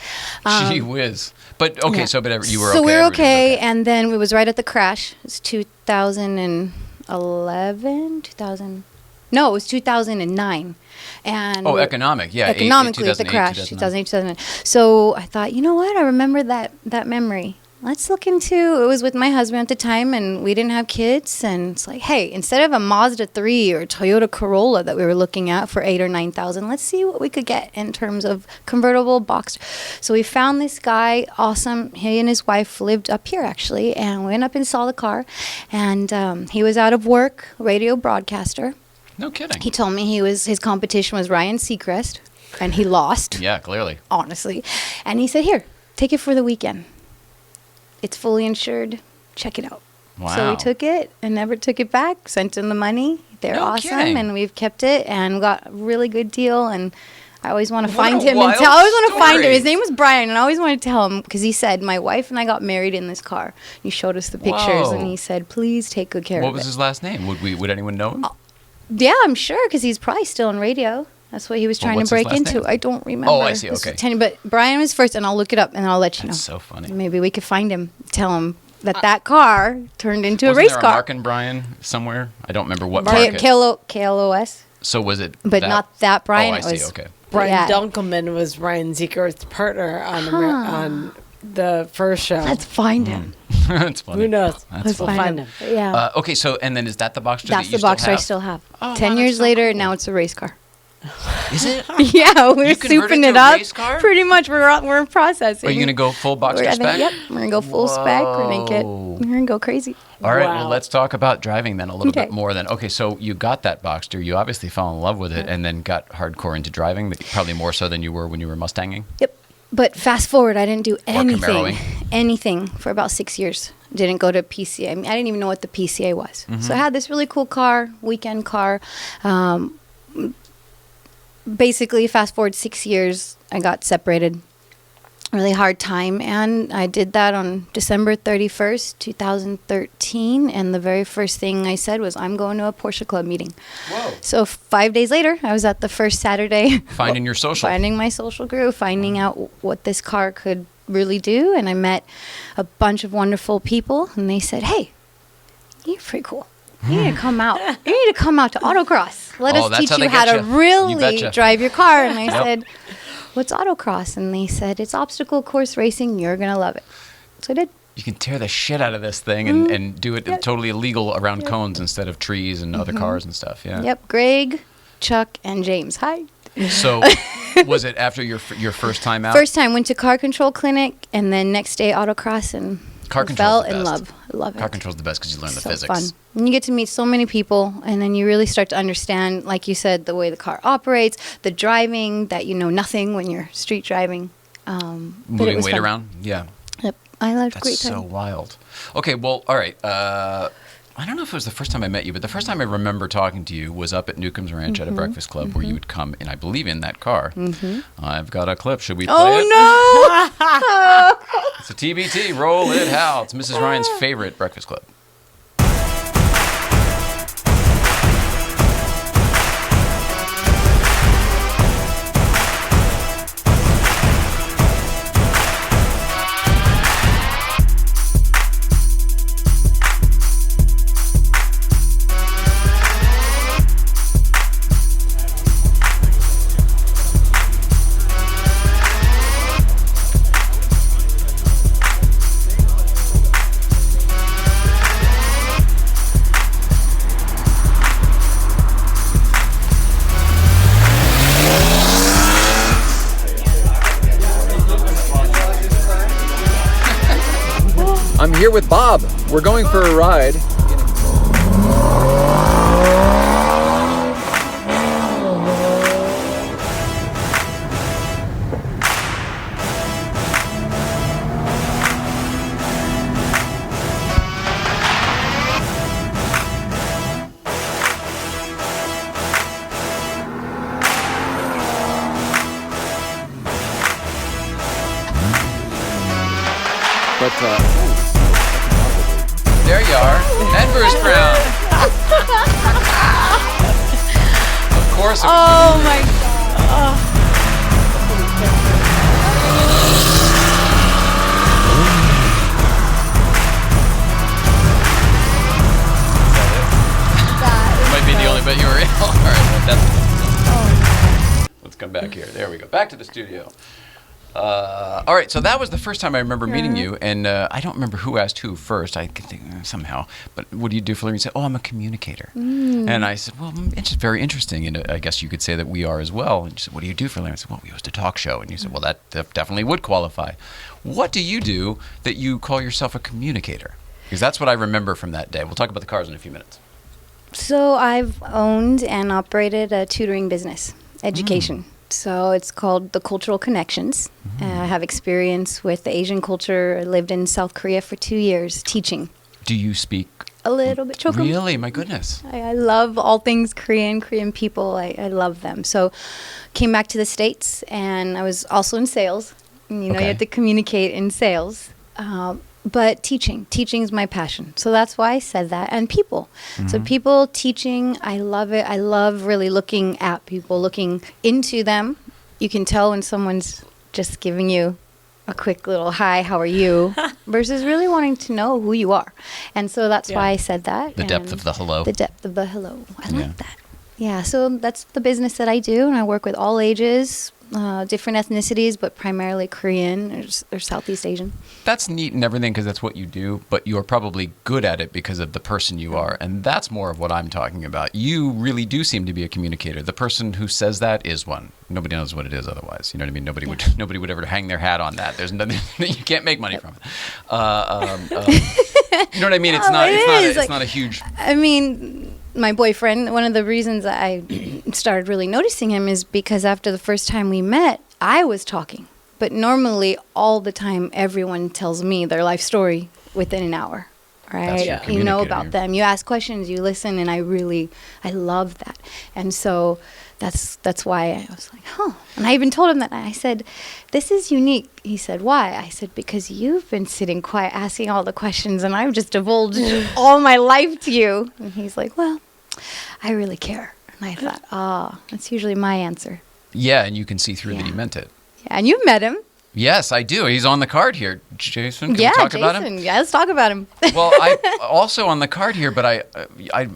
Speaker 1: Gee whiz. But, okay,
Speaker 7: yeah.
Speaker 1: but you were okay.
Speaker 7: So we were
Speaker 1: everything was
Speaker 7: okay, and then it was right at the crash. It was 2011, 2000. No, it was 2009. And
Speaker 1: economic, yeah.
Speaker 7: Economically, at the crash, 2008, 2009. So I thought, you know what? I remember that memory. Let's look into, it was with my husband at the time, and we didn't have kids. And it's like, hey, instead of a Mazda 3 or a Toyota Corolla that we were looking at for $8,000 or $9,000, let's see what we could get in terms of convertible box. So we found this guy, awesome. He and his wife lived up here, actually, and we went up and saw the car. And he was out of work, radio broadcaster.
Speaker 1: No kidding.
Speaker 7: He told me his competition was Ryan Seacrest, and he lost.
Speaker 1: Yeah, clearly.
Speaker 7: Honestly. And he said, here, take it for the weekend. It's fully insured. Check it out.
Speaker 1: Wow.
Speaker 7: So we took it and never took it back, sent him the money. They're
Speaker 1: No
Speaker 7: awesome,
Speaker 1: kidding.
Speaker 7: and we've kept it and got a really good deal. And I always want to
Speaker 1: What
Speaker 7: find
Speaker 1: a
Speaker 7: him.
Speaker 1: wild
Speaker 7: I always want to find him.
Speaker 1: story.
Speaker 7: His name was Brian, and I always wanted to tell him because he said, my wife and I got married in this car. He showed us the pictures,
Speaker 1: Whoa.
Speaker 7: and he said, please take good care
Speaker 1: What
Speaker 7: of
Speaker 1: was
Speaker 7: it.
Speaker 1: his last name? Would anyone know him?
Speaker 7: Yeah, I'm sure, because he's probably still on radio. That's what he was trying
Speaker 1: what's
Speaker 7: to
Speaker 1: his
Speaker 7: break
Speaker 1: last
Speaker 7: into.
Speaker 1: name?
Speaker 7: I don't remember.
Speaker 1: Oh, I see,
Speaker 7: This was
Speaker 1: okay.
Speaker 7: 10, but Brian was first, and I'll look it up, and I'll let you know.
Speaker 1: That's so funny.
Speaker 7: Maybe we could find him, tell him that car turned into a
Speaker 1: Wasn't
Speaker 7: race
Speaker 1: there
Speaker 7: car.
Speaker 1: a Mark and Brian somewhere? I don't remember what
Speaker 7: K-
Speaker 1: market.
Speaker 7: KLOS,
Speaker 1: So was it
Speaker 7: but
Speaker 1: that?
Speaker 7: not that Brian.
Speaker 1: Oh, I
Speaker 7: It
Speaker 1: see,
Speaker 7: was-
Speaker 1: okay.
Speaker 2: Brian
Speaker 7: Yeah.
Speaker 2: Dunkelman was Ryan Seacrest's partner on the first show.
Speaker 7: Let's find him.
Speaker 1: That's funny.
Speaker 2: Who knows?
Speaker 1: That's
Speaker 2: We'll
Speaker 1: funny.
Speaker 2: find him.
Speaker 7: Yeah.
Speaker 1: Okay, so, and then is that the Boxster
Speaker 7: That's
Speaker 1: that you
Speaker 7: the Boxster I
Speaker 1: have?
Speaker 7: still have.
Speaker 1: Oh,
Speaker 7: 10
Speaker 1: wow,
Speaker 7: years
Speaker 1: that's so
Speaker 7: later,
Speaker 1: cool.
Speaker 7: now it's a race car.
Speaker 1: Is it?
Speaker 7: Yeah, we're
Speaker 1: You converted
Speaker 7: souping
Speaker 1: to
Speaker 7: it
Speaker 1: a
Speaker 7: up.
Speaker 1: race car?
Speaker 7: Pretty much, we're processing.
Speaker 1: Are you going to go full Boxster spec?
Speaker 7: Yep, we're gonna go full spec. We're
Speaker 1: Whoa.
Speaker 7: gonna go crazy.
Speaker 1: All right,
Speaker 2: Wow.
Speaker 1: well, let's talk about driving then a little
Speaker 7: Okay.
Speaker 1: bit more then. Okay, so you got that Boxster. You obviously fell in love with it and then got hardcore into driving, probably more so than you were when you were Mustanging.
Speaker 7: Yep. But fast forward, I didn't do
Speaker 1: Camaroing.
Speaker 7: anything for about 6 years. Didn't go to PCA. I mean, I didn't even know what the PCA was.
Speaker 1: Mm-hmm.
Speaker 7: So I had this really cool car, weekend car. Basically, fast forward 6 years, I got separated. Really hard time, and I did that on December 31st, 2013. And the very first thing I said was, I'm going to a Porsche Club meeting.
Speaker 1: Whoa.
Speaker 7: So 5 days later, I was at the first Saturday.
Speaker 1: Finding your social.
Speaker 7: Finding my social groove, finding out what this car could really do. And I met a bunch of wonderful people, and they said, hey, you're pretty cool. You need to come out. You need to come out to autocross. Let
Speaker 1: Oh,
Speaker 7: us
Speaker 1: that's
Speaker 7: teach
Speaker 1: how
Speaker 7: you
Speaker 1: they
Speaker 7: how
Speaker 1: get
Speaker 7: to
Speaker 1: ya. You
Speaker 7: really
Speaker 1: betcha.
Speaker 7: drive your car. And I
Speaker 1: Yep.
Speaker 7: said, what's autocross? And they said, it's obstacle course racing. You're going to love it. So I did.
Speaker 1: You can tear the shit out of this thing and do it totally illegal around cones instead of trees and other cars and stuff. Yeah.
Speaker 7: Yep. Greg, Chuck, and James. Hi.
Speaker 1: So was it after your first time out?
Speaker 7: First time, went to car control clinic, and then next day autocross, and
Speaker 1: Car
Speaker 7: fell
Speaker 1: control's the
Speaker 7: in
Speaker 1: best.
Speaker 7: love. I love it.
Speaker 1: Car control's the best because you learn the
Speaker 7: So
Speaker 1: physics.
Speaker 7: fun. And you get to meet so many people, and then you really start to understand, like you said, the way the car operates, the driving, that you know nothing when you're street driving. But it
Speaker 1: Moving
Speaker 7: was
Speaker 1: weight
Speaker 7: fun.
Speaker 1: around? Yeah.
Speaker 7: Yep. I had a
Speaker 1: That's
Speaker 7: great time.
Speaker 1: so wild. Okay, well, all right. I don't know if it was the first time I met you, but the first time I remember talking to you was up at Newcomb's Ranch at a breakfast club where you would come, and I believe in that car. I've got a clip. Should we play it?
Speaker 7: Oh, no!
Speaker 1: It's a TBT. Roll it, Hal. It's Mrs. Ryan's favorite breakfast club.
Speaker 8: I'm here with Bob. We're going for a ride. But
Speaker 1: There you are. And Bruce Brown. Of course it was
Speaker 7: Oh, my God.
Speaker 1: might be the only bit you were in. All right, well, that's let's come back here. There we go. Back to the studio. All right, so that was the first time I remember meeting you, and I don't remember who asked who first. I can think somehow, but what do you do for a living? You said, "Oh, I'm a communicator," and I said, "Well, it's just very interesting." And I guess you could say that we are as well. And you said, "What do you do for a living?" I said, "Well, we host a talk show," and you said, "Well, that definitely would qualify." What do you do that you call yourself a communicator? Because that's what I remember from that day. We'll talk about the cars in a few minutes.
Speaker 7: So I've owned and operated a tutoring business, education. So it's called The Cultural Connections. I have experience with the Asian culture. I lived in South Korea for 2 years teaching.
Speaker 1: Do you speak?
Speaker 7: A little bit. Chokum.
Speaker 1: Really? My goodness.
Speaker 7: I love all things Korean people. I love them. So came back to the States, and I was also in sales. And, you
Speaker 1: Okay.
Speaker 7: have to communicate in sales. But teaching is my passion. So that's why I said that. And people. So people, teaching, I love it. I love really looking at people, looking into them. You can tell when someone's just giving you a quick little hi, how are you, versus really wanting to know who you are. And so that's why I said that.
Speaker 1: The depth of the hello.
Speaker 7: The depth of the hello. I
Speaker 1: Yeah.
Speaker 7: like that. Yeah, so that's the business that I do, and I work with all ages, different ethnicities, but primarily Korean or Southeast Asian.
Speaker 1: That's neat and everything because that's what you do, but you're probably good at it because of the person you are. And that's more of what I'm talking about. You really do seem to be a communicator. The person who says that is one. Nobody knows what it is otherwise. You know what I mean? Nobody would ever hang their hat on that. There's nothing you can't make money from it. You know what I mean? It's not a huge.
Speaker 7: I mean, my boyfriend, one of the reasons I started really noticing him is because after the first time we met, I was talking. But normally, all the time, everyone tells me their life story within an hour, right?
Speaker 1: That's your
Speaker 7: You know
Speaker 1: communicator.
Speaker 7: about them. You ask questions, you listen, and I love that. And so that's why I was like, huh. And I even told him that. I said, this is unique. He said, why? I said, because you've been sitting quiet, asking all the questions, and I've just divulged all my life to you. And he's like, well, I really care. And I thought, that's usually my answer.
Speaker 1: Yeah, and you can see through that he
Speaker 7: Yeah.
Speaker 1: meant it.
Speaker 7: Yeah, and you've met him.
Speaker 1: Yes, I do. He's on the card here. Jason, can we talk about him?
Speaker 7: Yeah, let's talk about him.
Speaker 1: Well, I also on the card here, but I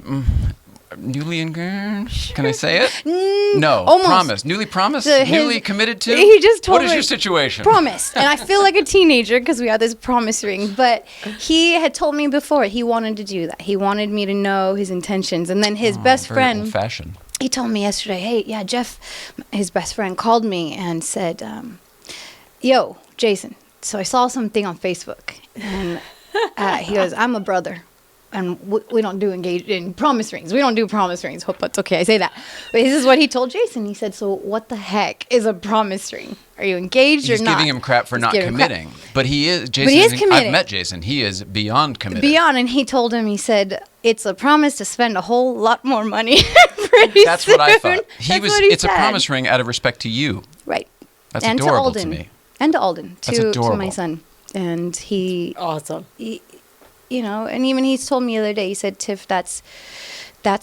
Speaker 1: newly engaged. Can I say it? No.
Speaker 7: almost.
Speaker 1: Promised. Newly promised?
Speaker 7: His-
Speaker 1: Newly committed to?
Speaker 7: He just told
Speaker 1: What is
Speaker 7: me-
Speaker 1: your situation?
Speaker 7: Promised. And I feel like a teenager because we had this promise ring. But he had told me before he wanted to do that. He wanted me to know his intentions. And then his best
Speaker 1: Very
Speaker 7: friend.
Speaker 1: old-fashioned.
Speaker 7: he told me yesterday, hey, yeah, Jeff, his best friend, called me and said, yo, Jason, so I saw something on Facebook. And he goes, I'm a brother. And we don't do engage in promise rings. We don't do promise rings. Hope that's okay. I say that. But this is what he told Jason. He said, so what the heck is a promise ring? Are you engaged or not?
Speaker 1: He's giving him crap for not committing. But he is. Jason,
Speaker 7: he is committed.
Speaker 1: I've met Jason. He is beyond committed.
Speaker 7: Beyond. And he told him, he said, it's a promise to spend a whole lot more money
Speaker 1: That's
Speaker 7: soon.
Speaker 1: what I thought. It's
Speaker 7: said.
Speaker 1: a promise ring out of respect to you.
Speaker 7: Right.
Speaker 1: That's
Speaker 7: and
Speaker 1: adorable
Speaker 7: to, Alden,
Speaker 1: to me.
Speaker 7: And to Alden.
Speaker 1: That's
Speaker 7: to
Speaker 1: adorable.
Speaker 7: my son. And he...
Speaker 2: Awesome.
Speaker 7: You know, and even he's told me the other day, he said, Tiff, that's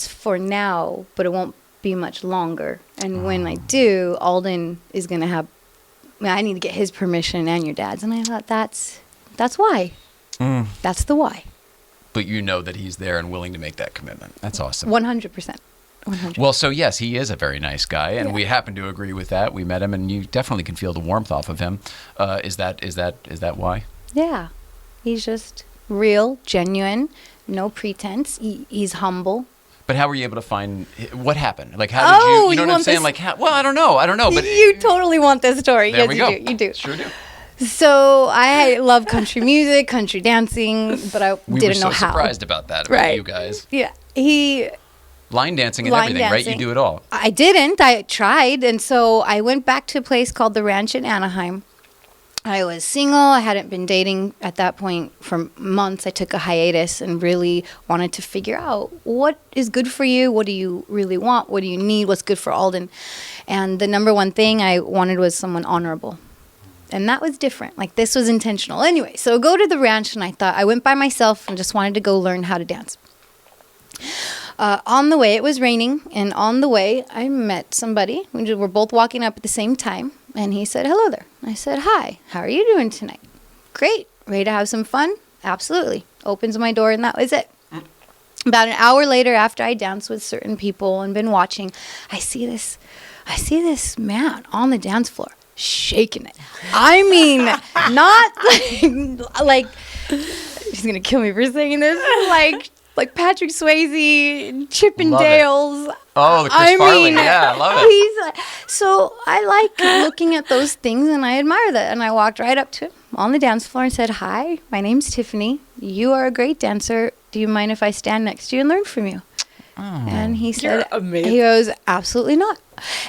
Speaker 7: for now, but it won't be much longer. And when I do, Alden is going to have, I need to get his permission and your dad's. And I thought, that's why. That's the why.
Speaker 1: But you know that he's there and willing to make that commitment. That's awesome.
Speaker 7: 100%. 100%.
Speaker 1: Well, so yes, he is a very nice guy, and we happen to agree with that. We met him, and you definitely can feel the warmth off of him. Is that why?
Speaker 7: Yeah. He's just real, genuine, no pretense. He's humble.
Speaker 1: But how were you able to find what happened? Like, how did you? You know what I'm saying? Like, well, I don't know. But
Speaker 7: you totally want this story.
Speaker 1: There
Speaker 7: Yes,
Speaker 1: we go.
Speaker 7: You do.
Speaker 1: Sure do.
Speaker 7: So I love country music, country dancing, but I didn't know how.
Speaker 1: We were so surprised about that, about you guys.
Speaker 7: Yeah,
Speaker 1: Line dancing and everything, right? You do it all.
Speaker 7: I didn't. I tried, and so I went back to a place called the Ranch in Anaheim. I was single. I hadn't been dating at that point for months. I took a hiatus and really wanted to figure out what is good for you. What do you really want? What do you need? What's good for Alden? And the number one thing I wanted was someone honorable. And that was different. Like, this was intentional. Anyway, so go to the ranch, and I went by myself and just wanted to go learn how to dance. On the way, it was raining, and on the way, I met somebody. We were both walking up at the same time, and he said, hello there. I said, hi, how are you doing tonight? Great. Ready to have some fun? Absolutely. Opens my door, and that was it. About an hour later, after I danced with certain people and been watching, I see this man on the dance floor shaking it. I mean, not like she's going to kill me for saying this, like Patrick Swayze, Chippendales.
Speaker 1: Oh, the Chris Farley. Yeah, I love it.
Speaker 7: So I like looking at those things, and I admire that. And I walked right up to him on the dance floor and said, hi, my name's Tiffany. You are a great dancer. Do you mind if I stand next to you and learn from you? Oh, and he said, he goes, absolutely not.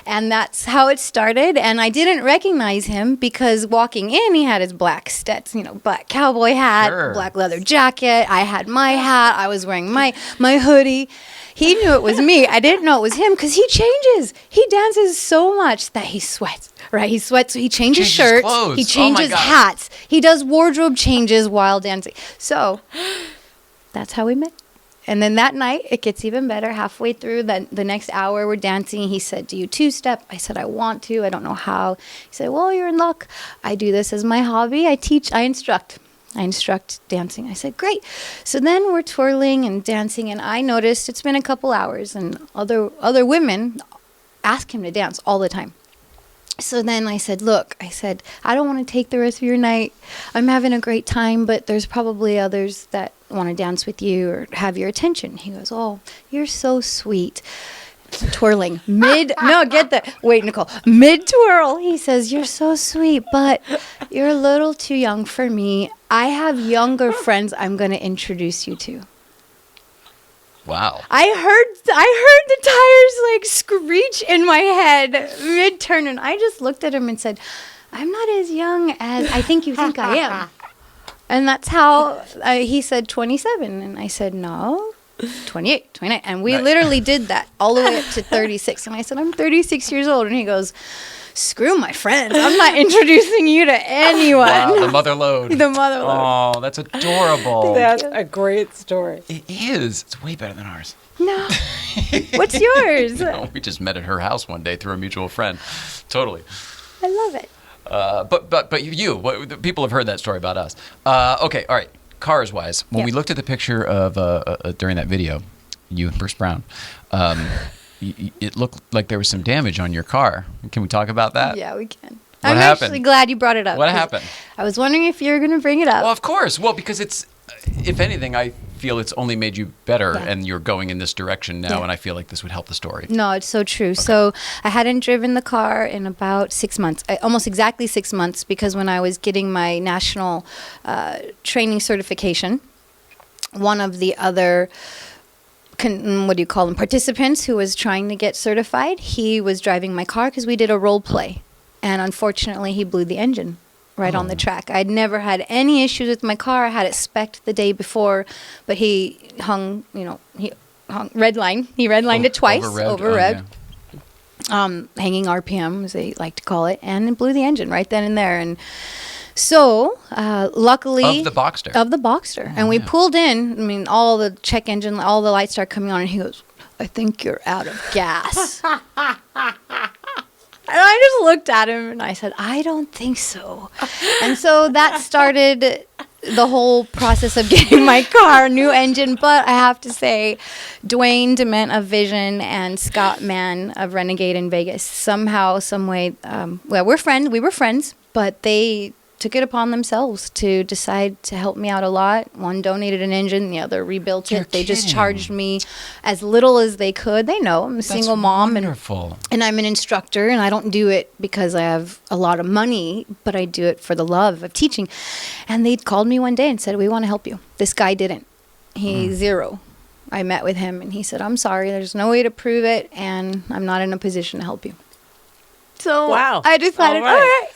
Speaker 7: And that's how it started. And I didn't recognize him because walking in, he had his black Stetson, black cowboy hat, black leather jacket. I had my hat. I was wearing my hoodie. He knew it was me. I didn't know it was him because he changes. He dances so much that he sweats, right? He sweats. So he changes shirts.
Speaker 1: Clothes.
Speaker 7: He changes hats. He does wardrobe changes while dancing. So that's how we met. And then that night, it gets even better. Halfway through the next hour, we're dancing. He said, do you two-step? I said, I want to. I don't know how. He said, well, you're in luck. I do this as my hobby. I instruct dancing. I said, great. So then we're twirling and dancing, and I noticed it's been a couple hours, and other women ask him to dance all the time. So then I said, look, I don't want to take the rest of your night. I'm having a great time, but there's probably others that want to dance with you or have your attention. He goes, oh, you're so sweet. Twirling. Wait, Nicole. Mid-twirl. He says, you're so sweet, but you're a little too young for me. I have younger friends I'm going to introduce you to.
Speaker 1: Wow.
Speaker 7: I heard the tires screech in my head mid-turn, and I just looked at him and said, I'm not as young as I think you think I am. And that's how he said 27, and I said, no, 28, 29. And we literally did that all the way up to 36. And I said, I'm 36 years old. And he goes, screw my friends. I'm not introducing you to anyone.
Speaker 1: Wow, the mother load.
Speaker 7: The mother load.
Speaker 1: Oh, that's adorable.
Speaker 2: That's a great story.
Speaker 1: It is. It's way better than ours.
Speaker 7: No. What's yours?
Speaker 1: No, we just met at her house one day through a mutual friend. Totally.
Speaker 7: I love it.
Speaker 1: But people have heard that story about us. Okay, all right. Cars wise, when we looked at the picture of during that video, you and Bruce Brown, it looked like there was some damage on your car. Can we talk about that?
Speaker 7: Yeah, we can.
Speaker 1: I'm
Speaker 7: actually glad you brought it up.
Speaker 1: What happened?
Speaker 7: I was wondering if you were going to bring it up.
Speaker 1: Well, of course. Well, because it's, if anything, I feel it's only made you better,
Speaker 7: Yeah.
Speaker 1: and you're going in this direction now,
Speaker 7: Yeah.
Speaker 1: and I feel like this would help the story.
Speaker 7: No, it's so true. So I hadn't driven the car in about 6 months, almost exactly 6 months, because when I was getting my national training certification, one of the other participants who was trying to get certified, he was driving my car because we did a role play, and unfortunately he blew the engine right on the track. I'd never had any issues with my car. I had it spec'd the day before, but he hung red line. He redlined it twice, over-revved. Hanging RPM, as they like to call it, and it blew the engine right then and there. And so, luckily...
Speaker 1: Of the Boxster.
Speaker 7: Of the Boxster. And we pulled in, I mean, all the check engine, all the lights started coming on, and he goes, "I think you're out of gas." And I just looked at him and I said, "I don't think so." And so that started the whole process of getting my car a new engine. But I have to say, Dwayne Dement of Vision and Scott Mann of Renegade in Vegas, somehow, some way, we were friends, but they took it upon themselves to decide to help me out a lot. One donated an engine, the other rebuilt it. They just charged me as little as they could. They know I'm a single mom,
Speaker 1: wonderful.
Speaker 7: and I'm an instructor, and I don't do it because I have a lot of money, but I do it for the love of teaching. And they called me one day and said, "We want to help you." This guy didn't. He's zero. I met with him, and he said, "I'm sorry, there's no way to prove it, and I'm not in a position to help you." So
Speaker 2: Wow.
Speaker 7: I decided, all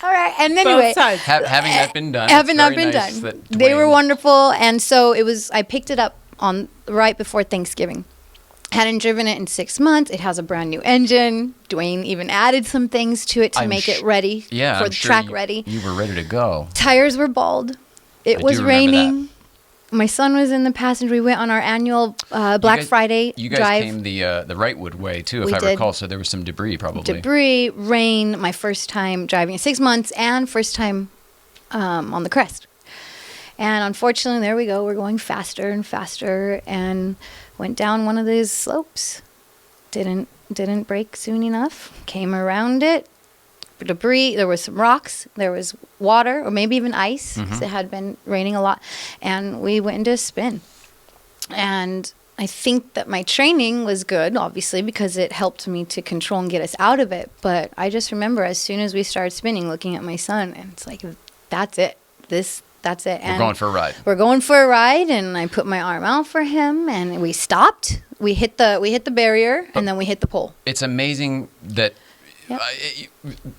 Speaker 7: right. And anyway,
Speaker 1: Having that been done.
Speaker 7: having
Speaker 1: it's
Speaker 7: that
Speaker 1: very
Speaker 7: been
Speaker 1: nice
Speaker 7: done,
Speaker 1: that
Speaker 7: they were
Speaker 1: Dwayne-
Speaker 7: wonderful. And so I picked it up on right before Thanksgiving. Hadn't driven it in 6 months. It has a brand new engine. Dwayne even added some things to it to
Speaker 1: I'm
Speaker 7: make it ready
Speaker 1: Yeah,
Speaker 7: for
Speaker 1: I'm
Speaker 7: the
Speaker 1: sure
Speaker 7: track
Speaker 1: you-
Speaker 7: ready.
Speaker 1: You were ready to go.
Speaker 7: Tires were bald. It
Speaker 1: I
Speaker 7: was
Speaker 1: do remember
Speaker 7: raining. My son was in the passenger. We went on our annual Black Friday
Speaker 1: You guys
Speaker 7: drive.
Speaker 1: came the Wrightwood way, too, if
Speaker 7: We
Speaker 1: I
Speaker 7: did.
Speaker 1: recall, so there was some debris probably.
Speaker 7: Debris, rain, my first time driving in 6 months, and first time on the crest. And unfortunately, there we go. We're going faster and faster, and went down one of these slopes. Didn't brake soon enough. Came around it. Debris. There was some rocks. There was water, or maybe even ice, because it had been raining a lot. And we went into a spin. And I think that my training was good, obviously, because it helped me to control and get us out of it. But I just remember as soon as we started spinning, looking at my son, and it's like, that's it. That's it.
Speaker 1: We're going for a ride.
Speaker 7: We're going for a ride, and I put my arm out for him, and we stopped. We hit the barrier, and then we hit the pole.
Speaker 1: It's amazing that
Speaker 7: Yep.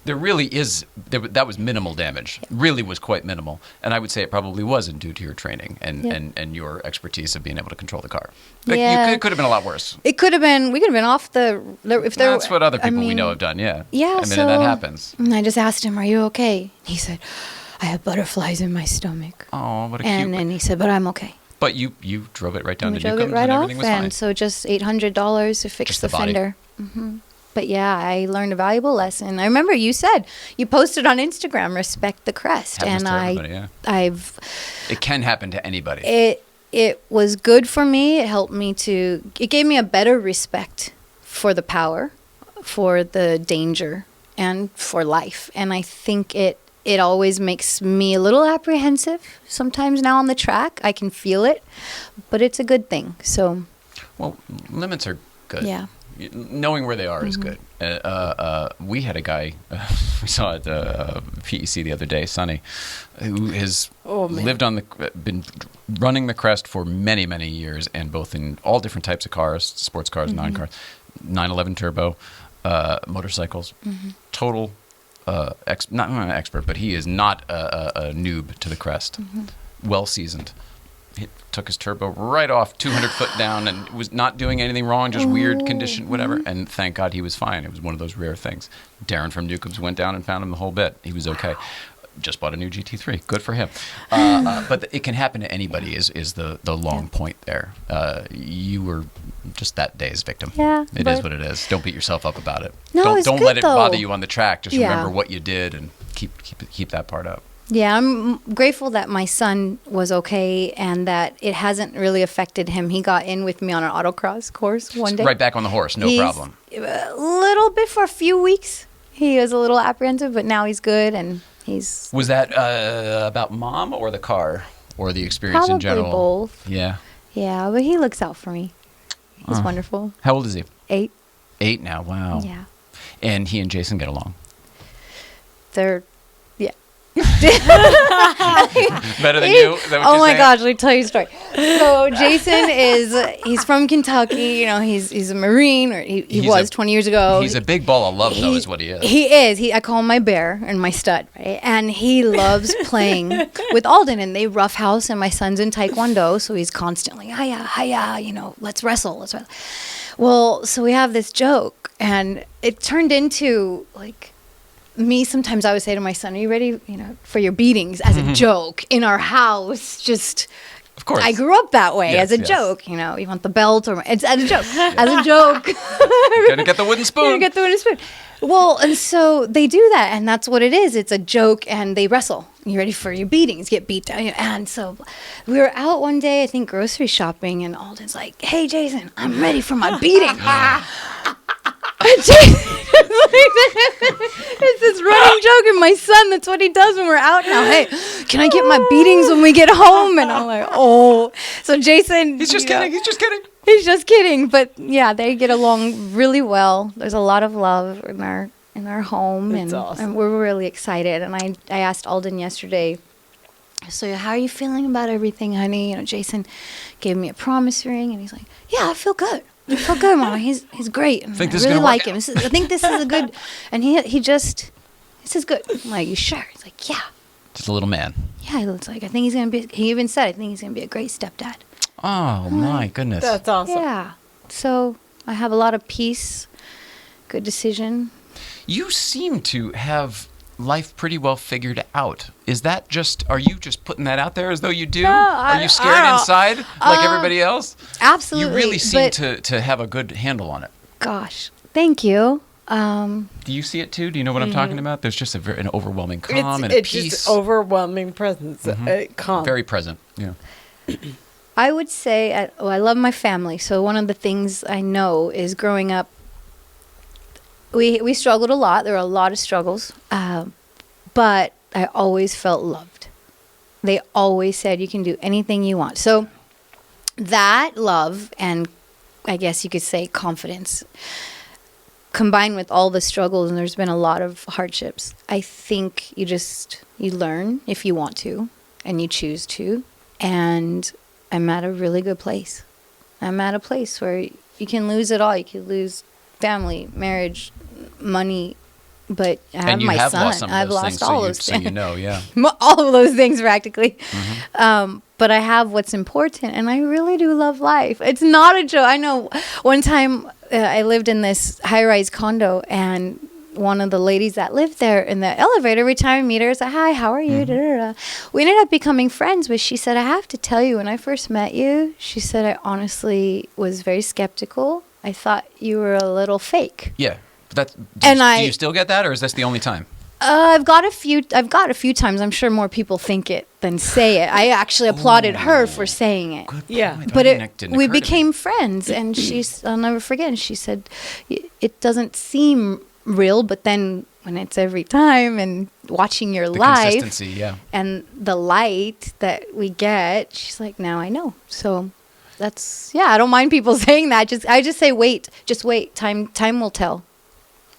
Speaker 1: there really is, that was minimal damage. Really was quite minimal. And I would say it probably wasn't due to your training and your expertise of being able to control the car. Like,
Speaker 7: Yeah.
Speaker 1: it could have been a lot worse.
Speaker 7: It could have been. We could have been off the. If there.
Speaker 1: That's what other people we
Speaker 7: mean,
Speaker 1: know have done, yeah.
Speaker 7: Yeah.
Speaker 1: I mean,
Speaker 7: so
Speaker 1: and that happens.
Speaker 7: And I just asked him, "Are you okay?" He said, "I have butterflies in my stomach."
Speaker 1: Oh, what a
Speaker 7: And
Speaker 1: cute.
Speaker 7: then he said, "But I'm okay."
Speaker 1: But you drove it right down
Speaker 7: We
Speaker 1: to
Speaker 7: drove
Speaker 1: Newcomb's
Speaker 7: it right
Speaker 1: and
Speaker 7: off,
Speaker 1: everything was
Speaker 7: and
Speaker 1: fine.
Speaker 7: so just $800 to fix
Speaker 1: Just
Speaker 7: the
Speaker 1: the body.
Speaker 7: fender. But yeah, I learned a valuable lesson. I remember you said you posted on Instagram, "Respect the crest,"
Speaker 1: Happens
Speaker 7: and
Speaker 1: to everybody, yeah.
Speaker 7: I've
Speaker 1: It can happen to anybody.
Speaker 7: it was good for me. It helped me it gave me a better respect for the power, for the danger, and for life. And I think it always makes me a little apprehensive sometimes now on the track. I can feel it, but it's a good thing. So
Speaker 1: Well, limits are good.
Speaker 7: yeah.
Speaker 1: Knowing where they are is good. We had a guy we saw at PEC the other day, Sonny, who has been running the crest for many, many years, and both in all different types of cars, sports cars, non-cars, 911 turbo, motorcycles. Total not an expert, but he is not a noob to the crest. Well seasoned. He took his turbo right off 200 foot down and was not doing anything wrong, just weird condition, whatever. And thank God he was fine. It was one of those rare things. Darren from Newcomb's went down and found him the whole bit. He was okay. Just bought a new GT3. Good for him. But it can happen to anybody is the long point there. You were just that day's victim.
Speaker 7: Yeah,
Speaker 1: It is what it is. Don't beat yourself up about it.
Speaker 7: No, it's
Speaker 1: don't
Speaker 7: good,
Speaker 1: let it bother
Speaker 7: though.
Speaker 1: you on the track. Just
Speaker 7: Yeah.
Speaker 1: remember what you did and keep that part up.
Speaker 7: Yeah, I'm grateful that my son was okay and that it hasn't really affected him. He got in with me on an autocross course one day.
Speaker 1: Right back on the horse, no
Speaker 7: He's
Speaker 1: problem.
Speaker 7: A little bit for a few weeks. He was a little apprehensive, but now he's good and he's
Speaker 1: Was that about mom or the car or the experience
Speaker 7: probably
Speaker 1: in general?
Speaker 7: both.
Speaker 1: Yeah.
Speaker 7: Yeah, but he looks out for me. He's wonderful.
Speaker 1: How old is he?
Speaker 7: 8.
Speaker 1: 8 now. Wow.
Speaker 7: Yeah.
Speaker 1: And he and Jason get along.
Speaker 7: They're, yeah.
Speaker 1: Better than you? Is that what
Speaker 7: Oh
Speaker 1: you're
Speaker 7: my
Speaker 1: saying?
Speaker 7: gosh, let me tell you a story. So Jason he's from Kentucky. He's a Marine, or he was 20 years ago.
Speaker 1: He's a big ball of love, though, is what he is.
Speaker 7: He is. I call him my bear and my stud, right? And he loves playing with Alden, and they roughhouse, and my son's in Taekwondo, so he's constantly, hiya, let's wrestle. Well, so we have this joke, and it turned into, like, me, sometimes I would say to my son, are you ready, for your beatings, as a joke in our house? Just,
Speaker 1: of course.
Speaker 7: I grew up that way, as a joke. You want the belt, or it's as a joke. As a joke.
Speaker 1: Gonna get the wooden spoon.
Speaker 7: Gonna get the wooden spoon. Well, and so they do that, and that's what it is. It's a joke, and they wrestle. You ready for your beatings? Get beat down. And so we were out one day, I think, grocery shopping, and Alden's like, hey, Jason, I'm ready for my beating. It's this running joke, and my son, that's what he does when we're out now. Hey, can I get my beatings when we get home? And I'm like, oh. So Jason.
Speaker 1: He's just kidding. He's just kidding.
Speaker 7: He's just kidding. But yeah, they get along really well. There's a lot of love in our home.
Speaker 2: That's awesome.
Speaker 7: And we're really excited. And I asked Alden yesterday, so how are you feeling about everything, honey? Jason gave me a promise ring, and he's like, yeah, I feel good. I feel good, Mama. He's great. I really like him. I think this is a good. And this is good. I'm like, you sure? He's like, yeah.
Speaker 1: Just a little man.
Speaker 7: Yeah, he looks like. I think he's gonna be. He even said, I think he's gonna be a great stepdad.
Speaker 1: Oh my goodness.
Speaker 2: That's awesome.
Speaker 7: Yeah. So I have a lot of peace. Good decision.
Speaker 1: You seem to have life pretty well figured out. Is that are you just putting that out there as though you do?
Speaker 7: No,
Speaker 1: Are you scared inside like everybody else?
Speaker 7: Absolutely.
Speaker 1: You really seem to have a good handle on it.
Speaker 7: Gosh, thank you.
Speaker 1: Do you see it too? Do you know what I'm talking about? There's just an overwhelming calm and a
Speaker 2: it's
Speaker 1: peace.
Speaker 2: just overwhelming presence. Calm.
Speaker 1: Very present. Yeah.
Speaker 7: I would say I love my family. So one of the things I know is growing up, we struggled a lot. There were a lot of struggles, but I always felt loved. They always said, you can do anything you want. So that love, and I guess you could say confidence, combined with all the struggles, and there's been a lot of hardships, I think you learn if you want to, and you choose to. And I'm at a really good place. I'm at a place where you can lose it all. You can lose family, marriage, money, but I have my son. I've lost all those things.
Speaker 1: So yeah.
Speaker 7: All of those things practically. But I have what's important, and I really do love life. It's not a joke. I know one time I lived in this high-rise condo, and one of the ladies that lived there in the elevator, every time I meet her, I say, hi, how are you? We ended up becoming friends, but she said, I have to tell you, when I first met you, she said, I honestly was very skeptical. I thought you were a little fake.
Speaker 1: Yeah. Do you still get that, or is this the only time?
Speaker 7: I've got a few times. I'm sure more people think it than say it. I actually applauded her for saying it.
Speaker 1: Good
Speaker 2: Yeah.
Speaker 1: point.
Speaker 7: But we became friends, and I'll never forget. And she said, it doesn't seem real, but then when it's every time and watching your life,
Speaker 1: consistency, yeah, and
Speaker 7: the light that we get, she's like, now I know. So that's, I don't mind people saying that. I just say, wait. Time will tell.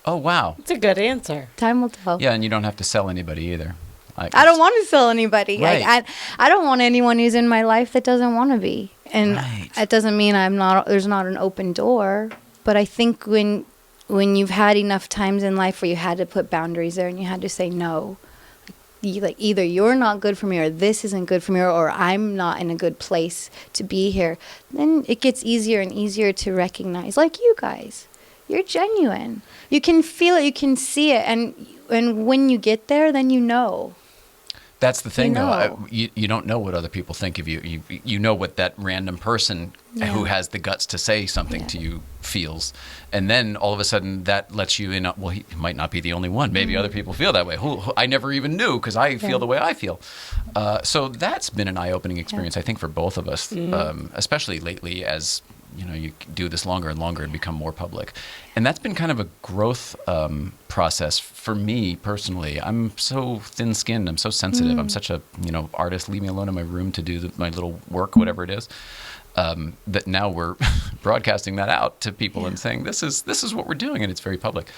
Speaker 1: Oh, wow.
Speaker 2: It's a good answer.
Speaker 7: Time will tell.
Speaker 1: Yeah, and you don't have to sell anybody either.
Speaker 7: I don't want to sell anybody.
Speaker 1: Right.
Speaker 7: I don't want anyone who's in my life that doesn't want to be. And it doesn't mean there's not an open door. But I think when you've had enough times in life where you had to put boundaries there and you had to say no, either you're not good for me, or this isn't good for me, or I'm not in a good place to be here, then it gets easier and easier to recognize, like you guys. You're genuine. You can feel it. You can see it. And when you get there, then you know.
Speaker 1: That's the thing, though. You don't know what other people think of you. You know what that random person who has the guts to say something to you feels. And then all of a sudden that lets you in. Well, he might not be the only one. Maybe other people feel that way. Who I never even knew, because I feel the way I feel. So that's been an eye-opening experience, I think, for both of us, especially lately as you do this longer and longer and become more public. And that's been kind of a growth process for me personally. I'm so thin-skinned. I'm so sensitive. I'm such a artist. Leave me alone in my room to do my little work, whatever it is. that now we're broadcasting that out to people and saying, this is what we're doing, and it's very public.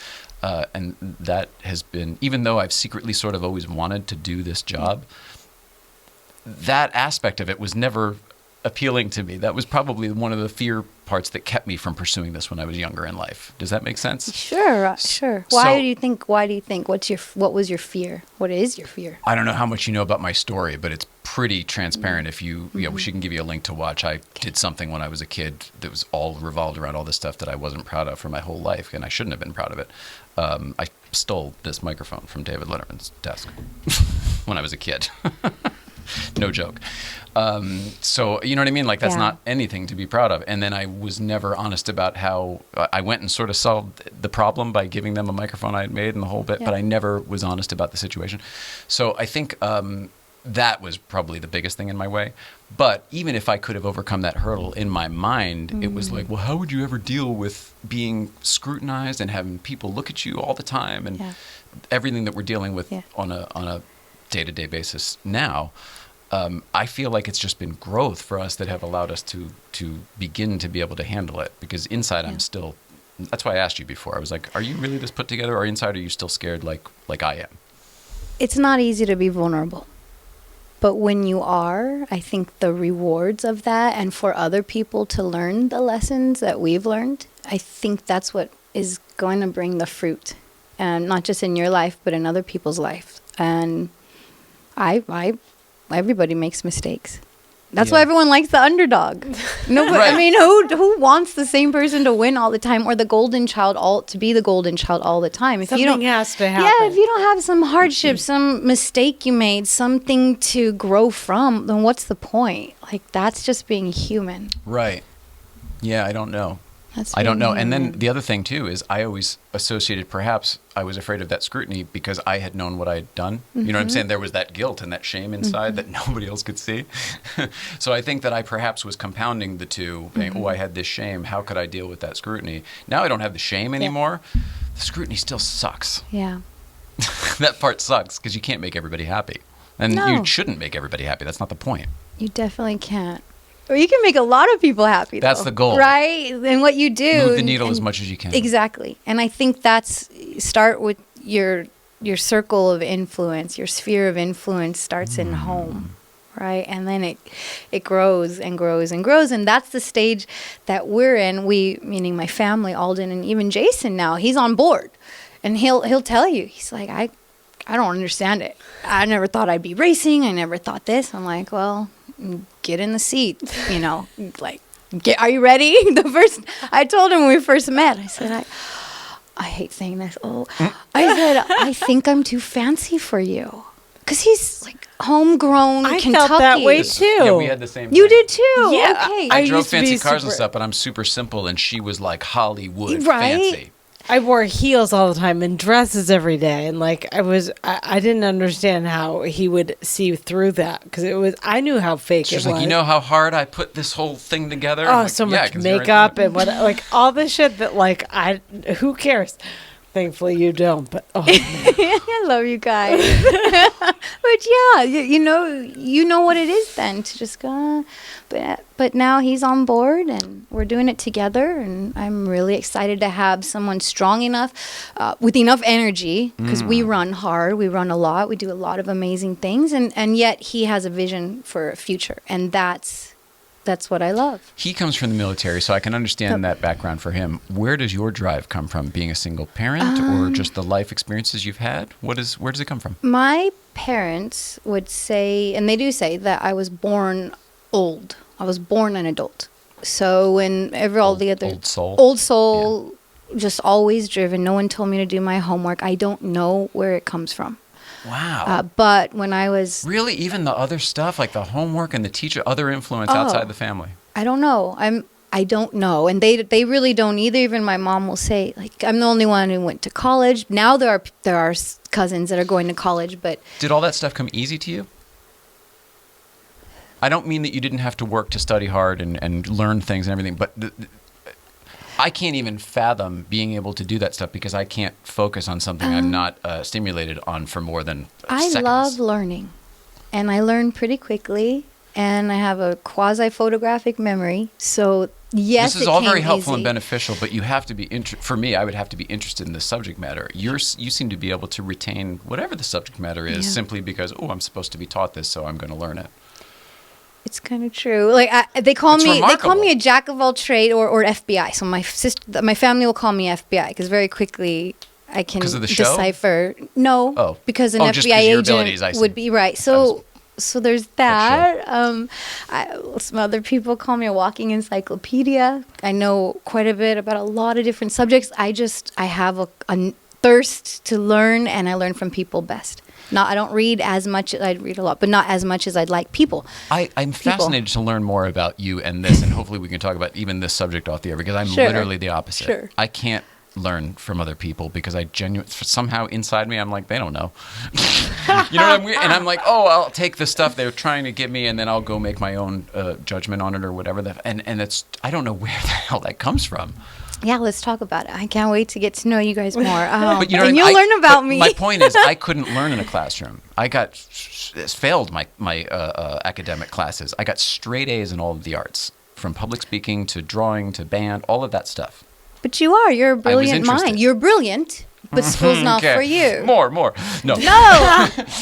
Speaker 1: And that has been, even though I've secretly sort of always wanted to do this job, that aspect of it was never appealing to me. That was probably one of the fear parts that kept me from pursuing this when I was younger in life. Does that make sense?
Speaker 7: Sure. Why do you think? What was your fear? What is your fear?
Speaker 1: I don't know how much you know about my story, but it's pretty transparent. If you she can give you a link to watch. I did something when I was a kid that was all revolved around all this stuff that I wasn't proud of for my whole life, and I shouldn't have been proud of it. I stole this microphone from David Letterman's desk when I was a kid. No joke. So, you know what I mean? Like, that's not anything to be proud of. And then I was never honest about how I went and sort of solved the problem by giving them a microphone I had made and the whole bit, but I never was honest about the situation. So I think that was probably the biggest thing in my way. But even if I could have overcome that hurdle in my mind, it was like, well, how would you ever deal with being scrutinized and having people look at you all the time and everything that we're dealing with on a day-to-day basis now? I feel like it's just been growth for us that have allowed us to begin to be able to handle it, because inside I'm still, that's why I asked you before. I was like, are you really this put together, or inside are you still scared like I am?
Speaker 7: It's not easy to be vulnerable. But when you are, I think the rewards of that, and for other people to learn the lessons that we've learned, I think that's what is going to bring the fruit. And not just in your life, but in other people's life. And everybody makes mistakes. That's why everyone likes the underdog. Nobody, I mean, who wants the same person to win all the time, or the golden child to be the golden child all the time? If
Speaker 2: Something has to happen.
Speaker 7: Yeah, if you don't have some hardship, some mistake you made, something to grow from, then what's the point? Like, that's just being human.
Speaker 1: Right. Yeah, I don't know. I don't know. And then the other thing, too, is I always associated, perhaps I was afraid of that scrutiny because I had known what I had done. You know what I'm saying? There was that guilt and that shame inside that nobody else could see. So I think that I perhaps was compounding the two, saying, I had this shame. How could I deal with that scrutiny? Now I don't have the shame anymore. The scrutiny still sucks.
Speaker 7: Yeah.
Speaker 1: That part sucks because you can't make everybody happy. And you shouldn't make everybody happy. That's not the point.
Speaker 7: You definitely can't. Or you can make a lot of people happy, though.
Speaker 1: That's the goal.
Speaker 7: Right? And what you do.
Speaker 1: Move the needle as much as you can.
Speaker 7: Exactly. And I think start with your circle of influence. Your sphere of influence starts in home, right? And then it grows and grows and grows. And that's the stage that we're in. We, meaning my family, Alden, and even Jason now, he's on board. And he'll tell you, he's like, I don't understand it. I never thought I'd be racing. I never thought this. I'm like, well, get in the seat, like, are you ready? I told him when we first met, I said, I hate saying this. I said, I think I'm too fancy for you. Because he's like homegrown Kentucky.
Speaker 2: I felt that way too.
Speaker 1: Yeah, we had the same
Speaker 7: You
Speaker 1: thing.
Speaker 7: did too?
Speaker 2: Yeah.
Speaker 7: Okay.
Speaker 1: I drove fancy cars and stuff, but I'm super simple, and she was like Hollywood fancy.
Speaker 2: I wore heels all the time and dresses every day, and like I didn't understand how he would see through that, because I knew how fake
Speaker 1: She's
Speaker 2: it was.
Speaker 1: like, you know how hard I put this whole thing together?
Speaker 2: Oh,
Speaker 1: like,
Speaker 2: so
Speaker 1: yeah,
Speaker 2: much makeup and what, like all this shit that like who cares? Thankfully you don't, but
Speaker 7: I love you guys. But yeah, you know what it is then to just go. But now he's on board and we're doing it together, and I'm really excited to have someone strong enough, with enough energy, because we run hard, we run a lot, we do a lot of amazing things, and yet he has a vision for a future, and that's what I love.
Speaker 1: He comes from the military, so I can understand that background for him. Where does your drive come from? Being a single parent, or just the life experiences you've had? Where does it come from?
Speaker 7: My parents would say, and they do say, that I was born old. I was born an adult. So when all the other old soul, just always driven. No one told me to do my homework. I don't know where it comes from.
Speaker 1: Wow.
Speaker 7: But when I was...
Speaker 1: Really? Even the other stuff, like the homework and the teacher, other influence outside the family?
Speaker 7: I don't know. I don't know. And they really don't either. Even my mom will say, like, I'm the only one who went to college. Now there are cousins that are going to college, but...
Speaker 1: Did all that stuff come easy to you? I don't mean that you didn't have to work to study hard and learn things and everything, but... I can't even fathom being able to do that stuff because I can't focus on something I'm not stimulated on for more than seconds.
Speaker 7: I love learning, and I learn pretty quickly. and I have a quasi-photographic memory. So yes,
Speaker 1: this is all very helpful and beneficial, but you have to be for me, I would have to be interested in the subject matter. You seem to be able to retain whatever the subject matter is simply because, I'm supposed to be taught this, so I'm going to learn it.
Speaker 7: It's kind of true. Like they call me a jack of all trade or FBI. So my family will call me FBI because very quickly I can decipher. No, because an FBI agent would be right. So there's that. Some other people call me a walking encyclopedia. I know quite a bit about a lot of different subjects. I have a thirst to learn, and I learn from people best. I don't read as much. I'd read a lot, but not as much as I'd like people.
Speaker 1: I'm fascinated to learn more about you and this, and hopefully we can talk about even this subject off the air, because I'm literally the opposite.
Speaker 7: Sure.
Speaker 1: I can't learn from other people because I somehow inside me I'm like, they don't know. You know what I mean? And I'm like, I'll take the stuff they're trying to give me, and then I'll go make my own judgment on it or whatever. And it's, I don't know where the hell that comes from.
Speaker 7: Yeah, let's talk about it. I can't wait to get to know you guys more.
Speaker 1: But you know,
Speaker 7: and you'll learn about me.
Speaker 1: My point is, I couldn't learn in a classroom. I failed my academic classes. I got straight A's in all of the arts, from public speaking to drawing to band, all of that stuff.
Speaker 7: But you're a brilliant mind. You're brilliant, but school's not for you.
Speaker 1: More. No.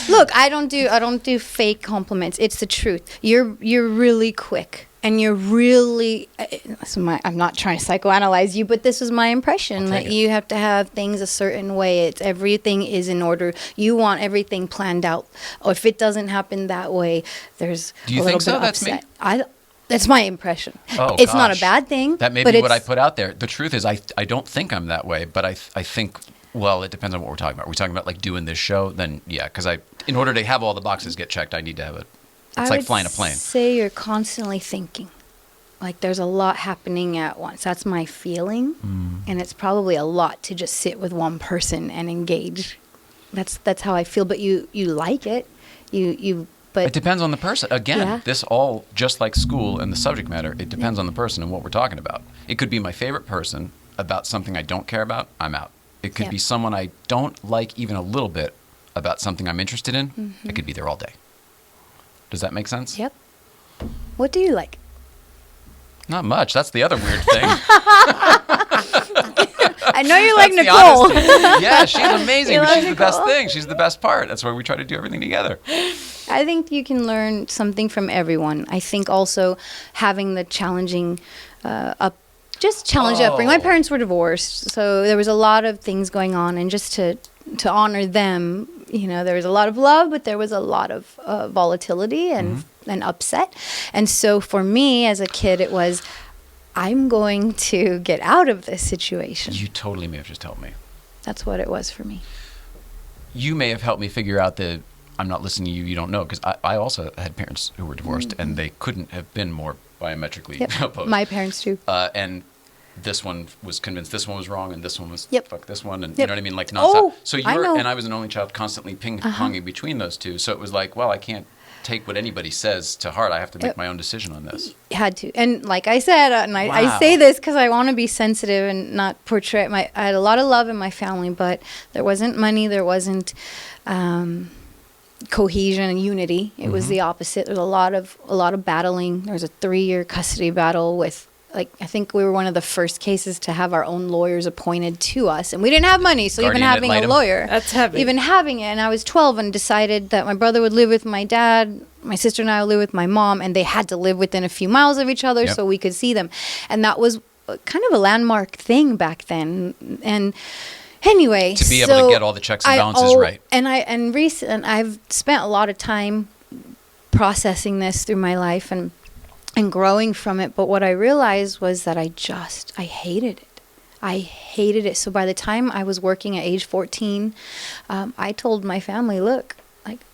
Speaker 7: Look, I don't do fake compliments. It's the truth. You're really quick. And you're really, I'm not trying to psychoanalyze you, but this is my impression, that you have to have things a certain way. Everything is in order. You want everything planned out. Or if it doesn't happen that way, there's a little bit of upset. That's my impression. It's not a bad thing.
Speaker 1: That may be what I put out there. The truth is, I don't think I'm that way, but I think, well, it depends on what we're talking about. Are we talking about like doing this show? Then yeah, because in order to have all the boxes get checked, I need to have it. It's like flying a plane.
Speaker 7: I would say you're constantly thinking. Like there's a lot happening at once. That's my feeling. And it's probably a lot to just sit with one person and engage. That's how I feel. But you like it. But
Speaker 1: it depends on the person. Again, this all, just like school and the subject matter, it depends on the person and what we're talking about. It could be my favorite person about something I don't care about, I'm out. It could be someone I don't like even a little bit about something I'm interested in. I could be there all day. Does that make sense?
Speaker 7: Yep. What do you like?
Speaker 1: Not much. That's the other weird thing.
Speaker 7: I know you like Nicole.
Speaker 1: Yeah, she's amazing. But she's the best thing. She's the best part. That's why we try to do everything together.
Speaker 7: I think you can learn something from everyone. I think also having the challenging upbringing. My parents were divorced, so there was a lot of things going on, and just to honor them, there was a lot of love, but there was a lot of volatility and upset. And so for me as a kid, it was, I'm going to get out of this situation.
Speaker 1: You totally may have just helped me.
Speaker 7: That's what it was for me.
Speaker 1: You may have helped me figure out that I'm not listening to you, you don't know, because I also had parents who were divorced, and they couldn't have been more diametrically opposed.
Speaker 7: My parents too.
Speaker 1: And this one was convinced this one was wrong, and this one was fuck this one, and you know what I mean, like nonstop. So I was an only child, constantly ping-ponging between those two. So it was like, well, I can't take what anybody says to heart. I have to make my own decision on this.
Speaker 7: Had to. And like I said, I say this because I want to be sensitive and not portray I had a lot of love in my family, but there wasn't money, there wasn't cohesion and unity. It was the opposite. There was a lot of battling. There was a 3-year custody battle with, I think we were one of the first cases to have our own lawyers appointed to us, and we didn't have money, so even having a lawyer,
Speaker 2: that's heavy.
Speaker 7: Even having it, and I was 12 and decided that my brother would live with my dad, my sister and I would live with my mom, and they had to live within a few miles of each other so we could see them, and that was kind of a landmark thing back then. And anyway,
Speaker 1: to be able to get all the checks and balances right.
Speaker 7: And I've spent a lot of time processing this through my life and growing from it. But what I realized was that I hated it. I hated it. So by the time I was working at age 14, I told my family, look,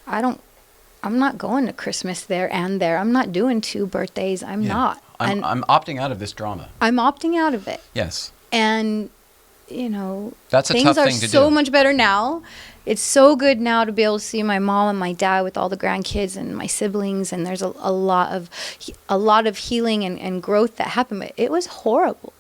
Speaker 7: I'm not going to Christmas there and there. I'm not doing 2 birthdays. I'm not.
Speaker 1: I'm opting out of this drama.
Speaker 7: I'm opting out of it.
Speaker 1: Yes.
Speaker 7: And,
Speaker 1: that's a
Speaker 7: things
Speaker 1: tough
Speaker 7: are
Speaker 1: thing to
Speaker 7: so
Speaker 1: do.
Speaker 7: much better now. It's so good now to be able to see my mom and my dad with all the grandkids and my siblings, and there's a lot of healing and growth that happened. But it was horrible.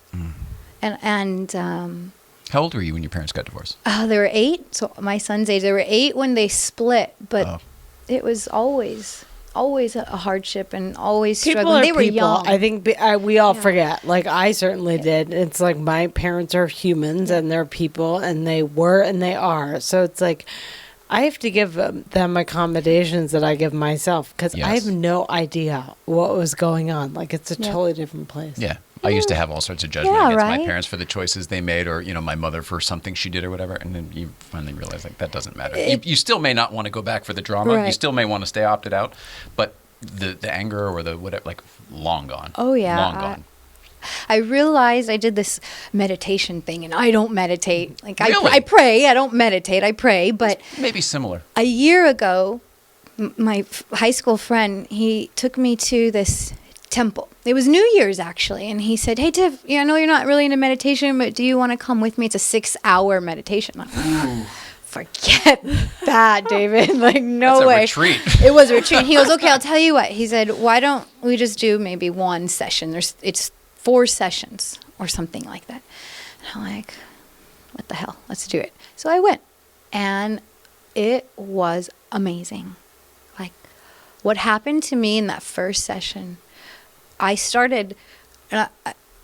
Speaker 7: And
Speaker 1: how old were you when your parents got divorced?
Speaker 7: They were 8. So my son's age. They were 8 when they split, but it was always always a hardship and always
Speaker 2: People
Speaker 7: struggling.
Speaker 2: are
Speaker 7: They were
Speaker 2: people.
Speaker 7: young.
Speaker 2: I think we all forget. Like, I certainly did. It's like my parents are humans and they're people, and they were and they are. So it's like I have to give them accommodations that I give myself, because I
Speaker 1: Yes.
Speaker 2: have no idea what was going on. Like, it's a
Speaker 7: Yeah.
Speaker 2: totally different place.
Speaker 1: Yeah. I used to have all sorts of judgment
Speaker 7: Yeah,
Speaker 1: against my
Speaker 7: right?
Speaker 1: parents for the choices they made, or, my mother for something she did or whatever. And then you finally realize, like, that doesn't matter. You still may not want to go back for the drama. You
Speaker 7: Right.
Speaker 1: still may want to stay opted out. But the anger or the whatever, like, long gone.
Speaker 7: Oh, yeah.
Speaker 1: Long gone.
Speaker 7: I realized I did this meditation thing, and I don't meditate. Like,
Speaker 1: Really?
Speaker 7: I pray. I don't meditate. I pray. But
Speaker 1: Maybe similar.
Speaker 7: a year ago, my high school friend, he took me to this temple. It was New Year's, actually. And he said, "Hey, Tiff, I know you're not really into meditation, but do you want to come with me? It's a 6-hour meditation." I'm like, forget that, David. Like, no
Speaker 1: That's a
Speaker 7: way.
Speaker 1: retreat.
Speaker 7: It was a retreat. He goes, "Okay, I'll tell you what." He said, "Why don't we just do maybe one session? It's 4 sessions or something like that." And I'm like, what the hell? Let's do it. So I went, and it was amazing. Like, what happened to me in that first session, I started, I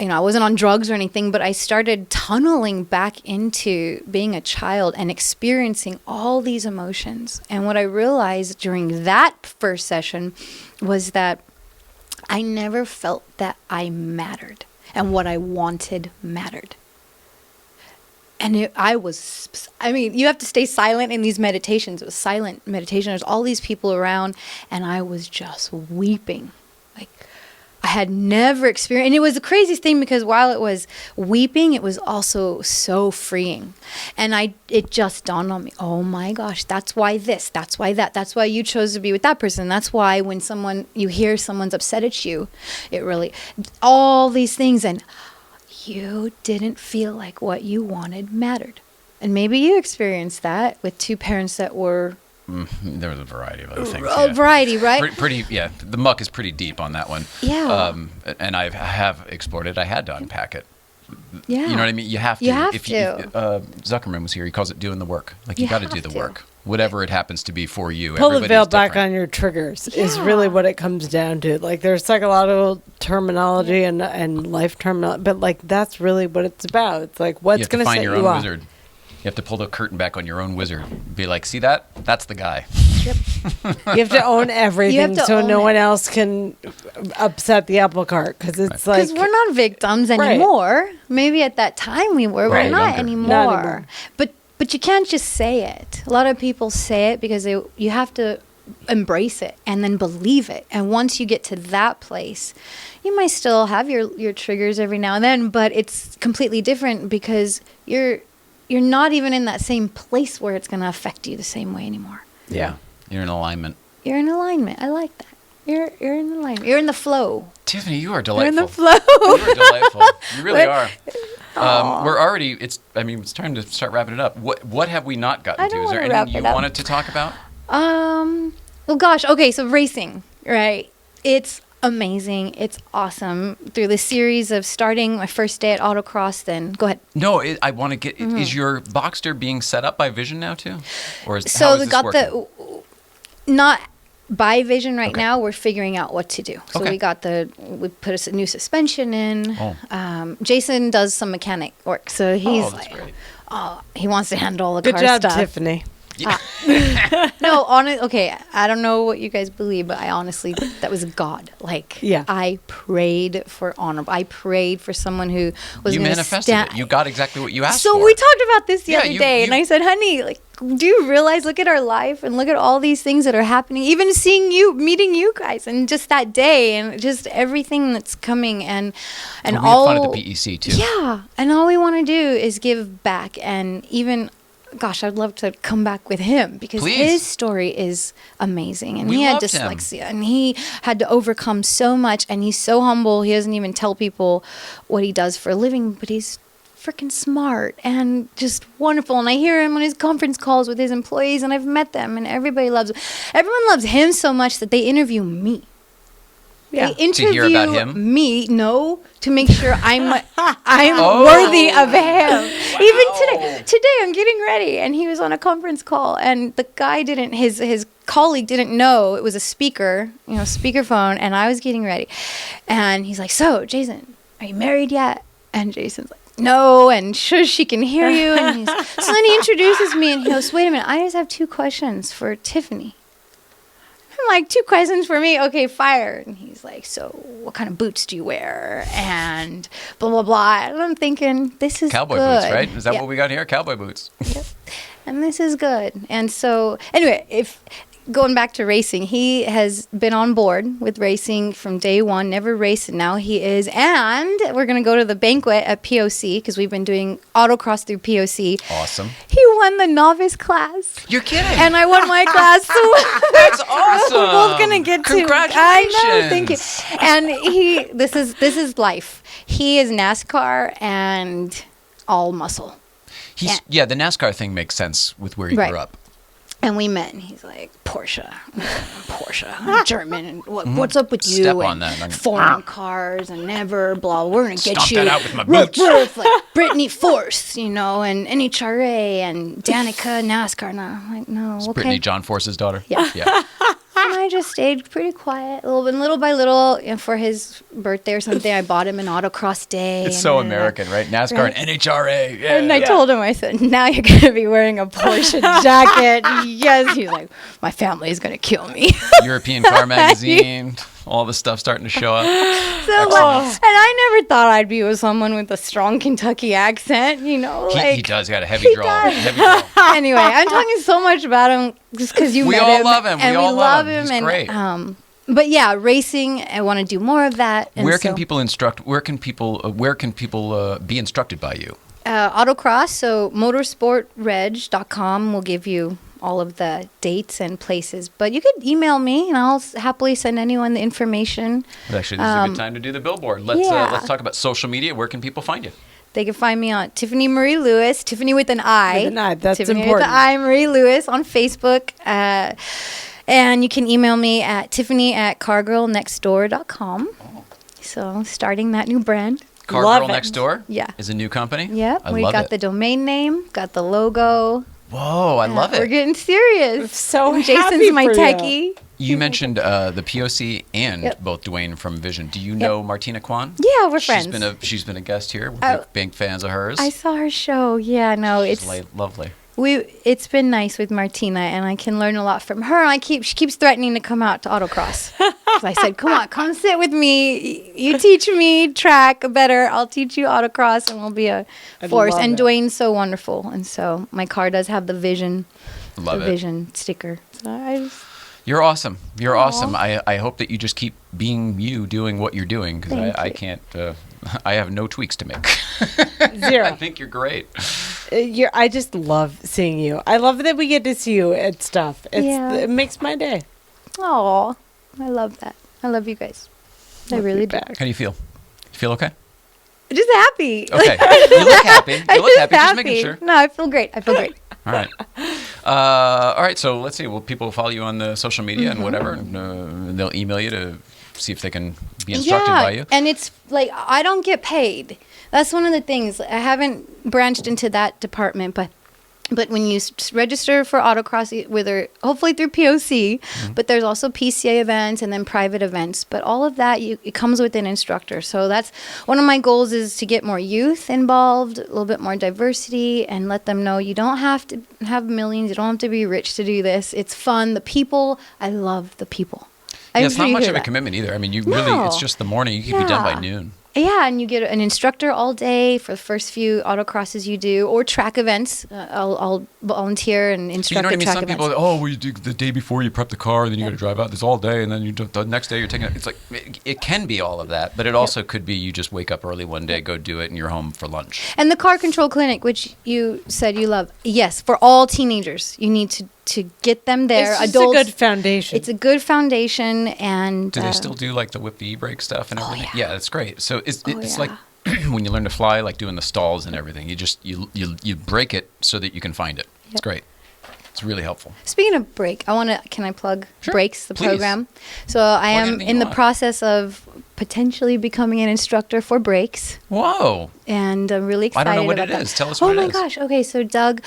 Speaker 7: wasn't on drugs or anything, but I started tunneling back into being a child and experiencing all these emotions. And what I realized during that first session was that I never felt that I mattered and what I wanted mattered. And you have to stay silent in these meditations. It was silent meditation. There's all these people around, and I was just weeping. Like, I had never experienced, and it was the craziest thing, because while it was weeping, it was also so freeing. And it just dawned on me, oh my gosh, that's why this, that's why that, that's why you chose to be with that person. That's why when you hear someone's upset at you, it really, all these things, and you didn't feel like what you wanted mattered. And maybe you experienced that with 2 parents that were...
Speaker 1: There was a variety of other things.
Speaker 7: Oh,
Speaker 1: yeah.
Speaker 7: variety, right?
Speaker 1: Pretty, yeah. The muck is pretty deep on that one.
Speaker 7: Yeah.
Speaker 1: And I have explored it. I had to unpack it.
Speaker 7: Yeah.
Speaker 1: You know what I mean? You have to.
Speaker 7: You have
Speaker 1: if
Speaker 7: to.
Speaker 1: Zuckerman was here. He calls it doing the work. Like,
Speaker 7: You
Speaker 1: you got to
Speaker 7: have
Speaker 1: do the
Speaker 7: to.
Speaker 1: work. Whatever it happens to be for you.
Speaker 2: Pull the veil
Speaker 1: Everybody's
Speaker 2: back
Speaker 1: different.
Speaker 2: on your triggers is really what it comes down to. Like, there's psychological terminology and life terminology, but like, that's really what it's about. It's like, what's going to set
Speaker 1: your
Speaker 2: you
Speaker 1: own
Speaker 2: off?
Speaker 1: wizard. You have to pull the curtain back on your own wizard. Be like, see that? That's the guy.
Speaker 7: Yep.
Speaker 2: You have to own everything
Speaker 7: to
Speaker 2: so
Speaker 7: own
Speaker 2: no
Speaker 7: it.
Speaker 2: one else can upset the apple cart, because it's like,
Speaker 7: Because we're not victims anymore. Maybe at that time we were,
Speaker 1: Right,
Speaker 7: but not
Speaker 1: younger.
Speaker 7: anymore.
Speaker 2: Not anymore.
Speaker 7: But you can't just say it. A lot of people say it because you have to embrace it and then believe it. And once you get to that place, you might still have your triggers every now and then, but it's completely different, because you're not even in that same place where it's going to affect you the same way anymore.
Speaker 1: Yeah. You're in alignment.
Speaker 7: You're in alignment. I like that. You're in alignment. You're in the flow.
Speaker 1: Tiffany, you are
Speaker 7: You're
Speaker 1: delightful.
Speaker 7: in the flow.
Speaker 1: You are delightful. You really are. We're already. It's time to start wrapping it up. What have we not gotten
Speaker 7: I
Speaker 1: to?
Speaker 7: don't
Speaker 1: Is there
Speaker 7: wanna wrap
Speaker 1: anything
Speaker 7: it
Speaker 1: you
Speaker 7: up.
Speaker 1: wanted to talk about?
Speaker 7: Well, gosh. Okay, so racing, right? It's amazing. It's awesome. Through the series of starting my first day at autocross, then go ahead.
Speaker 1: No, I want to get. Is your Boxster being set up by Vision now too, or is
Speaker 7: So
Speaker 1: how is
Speaker 7: we
Speaker 1: this
Speaker 7: got
Speaker 1: working?
Speaker 7: not by Vision right
Speaker 1: Okay.
Speaker 7: now. We're figuring out what to do. So
Speaker 1: Okay.
Speaker 7: we put a new suspension in.
Speaker 1: Oh.
Speaker 7: Jason does some mechanic work, so he's
Speaker 1: that's great.
Speaker 7: he wants to handle all the
Speaker 2: good
Speaker 7: car
Speaker 2: job,
Speaker 7: stuff.
Speaker 2: Tiffany.
Speaker 7: No, okay, I don't know what you guys believe, but I honestly, that was God. Like,
Speaker 2: Yeah.
Speaker 7: I prayed for honor. I prayed for someone who was
Speaker 1: You
Speaker 7: gonna
Speaker 1: manifested
Speaker 7: sta-
Speaker 1: it. You got exactly what you asked
Speaker 7: So
Speaker 1: for.
Speaker 7: we talked about this the
Speaker 1: Yeah,
Speaker 7: other
Speaker 1: you-
Speaker 7: day, and
Speaker 1: you-
Speaker 7: I said, honey, like, do you realize, look at our life and look at all these things that are happening, even seeing you, meeting you guys, and just that day, and just everything that's coming, and
Speaker 1: we
Speaker 7: all
Speaker 1: had fun at the PEC too.
Speaker 7: Yeah, and all we want to do is give back, and even, gosh, I'd love to come back with him, because
Speaker 1: Please.
Speaker 7: his story is amazing, and
Speaker 1: We
Speaker 7: he had
Speaker 1: loved him.
Speaker 7: dyslexia, and he had to overcome so much, and he's so humble. He doesn't even tell people what he does for a living, but he's freaking smart and just wonderful. And I hear him on his conference calls with his employees, and I've met them, and everybody loves him. Everyone loves him so much that they interview me.
Speaker 2: Yeah.
Speaker 7: They
Speaker 1: To hear
Speaker 7: interview
Speaker 1: about him?
Speaker 7: me, no, to make sure I'm worthy of him. Even today I'm getting ready, and he was on a conference call, and the guy didn't, his colleague didn't know it was a speaker, speakerphone, and I was getting ready, and he's like, "So, Jason, are you married yet?" And Jason's like, "No," and shush, she can hear you. And so then he introduces me, and he goes, "Wait a minute, I just have 2 questions for Tiffany." I'm like, 2 questions for me? Okay, fire. And he's like, "So what kind of boots do you wear?" And blah, blah, blah. And I'm thinking, this is
Speaker 1: Cowboy
Speaker 7: good.
Speaker 1: boots, right? Is that
Speaker 7: Yeah.
Speaker 1: what we got here? Cowboy boots.
Speaker 7: Yep. And this is good. And so, anyway, going back to racing, he has been on board with racing from day one, never raced, and now he is. And we're going to go to the banquet at POC because we've been doing autocross through POC.
Speaker 1: Awesome.
Speaker 7: He won the novice class.
Speaker 1: You're kidding.
Speaker 7: And I won my class. So
Speaker 1: That's awesome.
Speaker 7: we're both going to get to.
Speaker 1: Congratulations.
Speaker 7: I know, thank you. And this is life. He is NASCAR and all muscle.
Speaker 1: The NASCAR thing makes sense with where you
Speaker 7: Right.
Speaker 1: grew up.
Speaker 7: And we met, and he's like, Porsche, I'm German, and what's up with you?
Speaker 1: Step
Speaker 7: and
Speaker 1: on that.
Speaker 7: foreign cars, and never, blah, we're going to get
Speaker 1: Stomp
Speaker 7: you.
Speaker 1: that out with my
Speaker 7: Roof,
Speaker 1: boots.
Speaker 7: roof, like Brittany Force, and NHRA, and Danica, NASCAR. And I'm like, no,
Speaker 1: It's
Speaker 7: okay.
Speaker 1: Brittany John Force's daughter.
Speaker 7: Yeah.
Speaker 1: Yeah.
Speaker 7: And I just stayed pretty quiet, little by little. For his birthday or something, I bought him an autocross day.
Speaker 1: It's
Speaker 7: and
Speaker 1: so
Speaker 7: da, da, da.
Speaker 1: American, right? NASCAR
Speaker 7: Right.
Speaker 1: and NHRA. Yeah.
Speaker 7: And I told him, I said, now you're going to be wearing a Porsche jacket. Yes. He's like, my family is going to kill me.
Speaker 1: European Car Magazine. All the stuff starting to show up.
Speaker 7: So, and I never thought I'd be with someone with a strong Kentucky accent,
Speaker 1: He does. He got a heavy
Speaker 7: he
Speaker 1: draw.
Speaker 7: does.
Speaker 1: Heavy draw.
Speaker 7: Anyway, I'm talking so much about him just because you
Speaker 1: We
Speaker 7: met
Speaker 1: all
Speaker 7: him.
Speaker 1: love him.
Speaker 7: And
Speaker 1: We all love him.
Speaker 7: him.
Speaker 1: He's
Speaker 7: And,
Speaker 1: great.
Speaker 7: but yeah, racing, I want to do more of that. And
Speaker 1: Where can people instruct? Where can people be instructed by you?
Speaker 7: Autocross, so motorsportreg.com will give you all of the dates and places. But you could email me, and I'll happily send anyone the information.
Speaker 1: But actually, this is a good time to do the billboard. Let's talk about social media. Where can people find you?
Speaker 7: They can find me on Tiffani Marie Lewis, Tiffany with an I.
Speaker 2: With an I, that's
Speaker 7: Tiffany
Speaker 2: important.
Speaker 7: with an I, Marie Lewis on Facebook. And you can email me at tiffany@cargirlnextdoor.com. So starting that new brand.
Speaker 1: Car
Speaker 2: Love
Speaker 1: Girl
Speaker 2: it.
Speaker 1: Next Door
Speaker 7: Yeah.
Speaker 1: is a new company.
Speaker 7: Yep.
Speaker 1: I
Speaker 7: We
Speaker 1: love
Speaker 7: got
Speaker 1: it.
Speaker 7: the domain name, got the logo.
Speaker 1: Whoa, I love
Speaker 7: We're
Speaker 1: it.
Speaker 7: getting serious.
Speaker 2: So
Speaker 7: Jason's
Speaker 2: happy
Speaker 7: my
Speaker 2: for you.
Speaker 7: techie.
Speaker 1: You mentioned the POC and
Speaker 7: Yep.
Speaker 1: both Dwayne from Vision. Do you know Martina Kwan?
Speaker 7: Yeah, we're friends.
Speaker 1: She's been a guest here. We're
Speaker 7: Oh.
Speaker 1: big fans of hers.
Speaker 7: I saw her show. Yeah, no,
Speaker 1: She's
Speaker 7: it's
Speaker 1: lovely.
Speaker 7: it's been nice with Martina, and I can learn a lot from her. She keeps threatening to come out to autocross. So I said, come sit with me. You teach me track better. I'll teach you autocross, and we'll be a force.
Speaker 2: love
Speaker 7: And
Speaker 2: it.
Speaker 7: Dwayne's so wonderful, and so my car does have the Vision,
Speaker 1: Love it.
Speaker 7: Vision sticker. So I just,
Speaker 1: You're awesome. You're awesome. I hope that you just keep being you, doing what you're doing, because
Speaker 7: Thank
Speaker 1: I
Speaker 7: you.
Speaker 1: can't. I have no tweaks to make.
Speaker 2: Zero.
Speaker 1: I think you're great.
Speaker 2: I just love seeing you. I love that we get to see you at stuff.
Speaker 7: Yeah.
Speaker 2: It makes my day.
Speaker 7: oh, I love that. I love you guys. I really do.
Speaker 2: Back.
Speaker 1: How do you feel? You feel okay?
Speaker 7: Just happy.
Speaker 1: Okay. You look happy. You look happy. Just making sure.
Speaker 7: No, I feel great.
Speaker 1: All right. All right. So let's see. Will people follow you on the social media
Speaker 7: Mm-hmm.
Speaker 1: and whatever? And, they'll email you to see if they can be instructed by you.
Speaker 7: And it's like I don't get paid. That's one of the things. I haven't branched into that department, but when you register for autocross, whether hopefully through POC, but there's also PCA events and then private events. But all of that, it comes with an instructor. So that's one of my goals, is to get more youth involved, a little bit more diversity, and let them know you don't have to have millions. You don't have to be rich to do this. It's fun. The people, I love the people.
Speaker 1: Yeah, it's not much
Speaker 7: hear
Speaker 1: of a
Speaker 7: that.
Speaker 1: commitment either. I mean, you
Speaker 7: No.
Speaker 1: really, it's just the morning. You can be done by
Speaker 7: Yeah.
Speaker 1: noon.
Speaker 7: Yeah, and you get an instructor all day for the first few autocrosses you do, or track events. I'll volunteer and
Speaker 1: You
Speaker 7: instruct
Speaker 1: know what I
Speaker 7: at
Speaker 1: mean?
Speaker 7: track
Speaker 1: Some
Speaker 7: events.
Speaker 1: people, well, you do the day before you prep the car, and then you got to drive out this all day, and then the next day you're taking it. It's like it can be all of that, but it also could be you just wake up early one day, go do it, and you're home for lunch.
Speaker 7: And the car control clinic, which you said you love, yes, for all teenagers, you need to get them there.
Speaker 2: It's just
Speaker 7: Adults,
Speaker 2: a good foundation.
Speaker 7: it's a good foundation, and
Speaker 1: Do they still do like the whip the e-brake stuff and everything?
Speaker 7: yeah.
Speaker 1: Yeah, that's great. So it's
Speaker 7: yeah.
Speaker 1: like when you learn to fly, like doing the stalls and everything. You just you break it so that you can find it. It's
Speaker 7: Yep.
Speaker 1: great. It's really helpful.
Speaker 7: Speaking of break, can I plug
Speaker 1: Sure,
Speaker 7: Breaks, the
Speaker 1: please.
Speaker 7: program? So I am
Speaker 1: anything
Speaker 7: in
Speaker 1: you
Speaker 7: the
Speaker 1: want.
Speaker 7: process of potentially becoming an instructor for Breaks.
Speaker 1: Whoa.
Speaker 7: And I'm really
Speaker 1: I
Speaker 7: excited
Speaker 1: don't know what
Speaker 7: about
Speaker 1: it
Speaker 7: that.
Speaker 1: is. Tell us what it
Speaker 7: Oh my
Speaker 1: is.
Speaker 7: gosh. Okay, so Doug,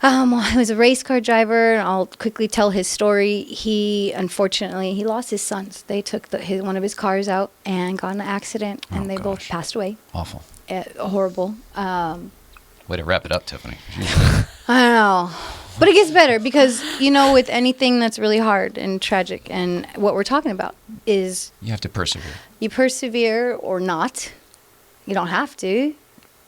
Speaker 7: he was a race car driver. And I'll quickly tell his story. He lost his sons. They took one of his cars out and got in an accident, and they both passed away.
Speaker 1: Awful.
Speaker 7: Horrible.
Speaker 1: Way to wrap it up, Tiffany.
Speaker 7: I don't know. But it gets better because, with anything that's really hard and tragic, and what we're talking about is
Speaker 1: You have to persevere.
Speaker 7: you persevere or not. You don't have to,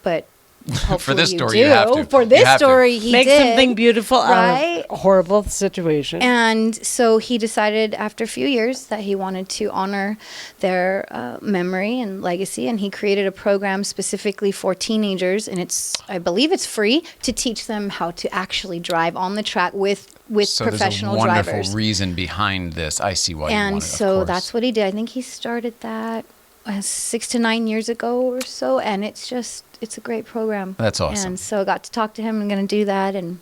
Speaker 7: but hopefully
Speaker 1: For this story,
Speaker 7: do.
Speaker 1: you have to.
Speaker 7: For
Speaker 1: You
Speaker 7: this
Speaker 1: have to.
Speaker 7: story, he
Speaker 2: Make
Speaker 7: did.
Speaker 2: something beautiful out
Speaker 7: right?
Speaker 2: of a horrible situation.
Speaker 7: And so he decided after a few years that he wanted to honor their memory and legacy, and he created a program specifically for teenagers, and I believe it's free to teach them how to actually drive on the track with professional
Speaker 1: there's a wonderful
Speaker 7: drivers.
Speaker 1: reason behind this. I see why you
Speaker 7: And
Speaker 1: want it, of
Speaker 7: so
Speaker 1: course.
Speaker 7: that's what he did. I think he started that 6 to 9 years ago or so, and it's a great program.
Speaker 1: That's awesome.
Speaker 7: And so I got to talk to him. I'm going to do that, and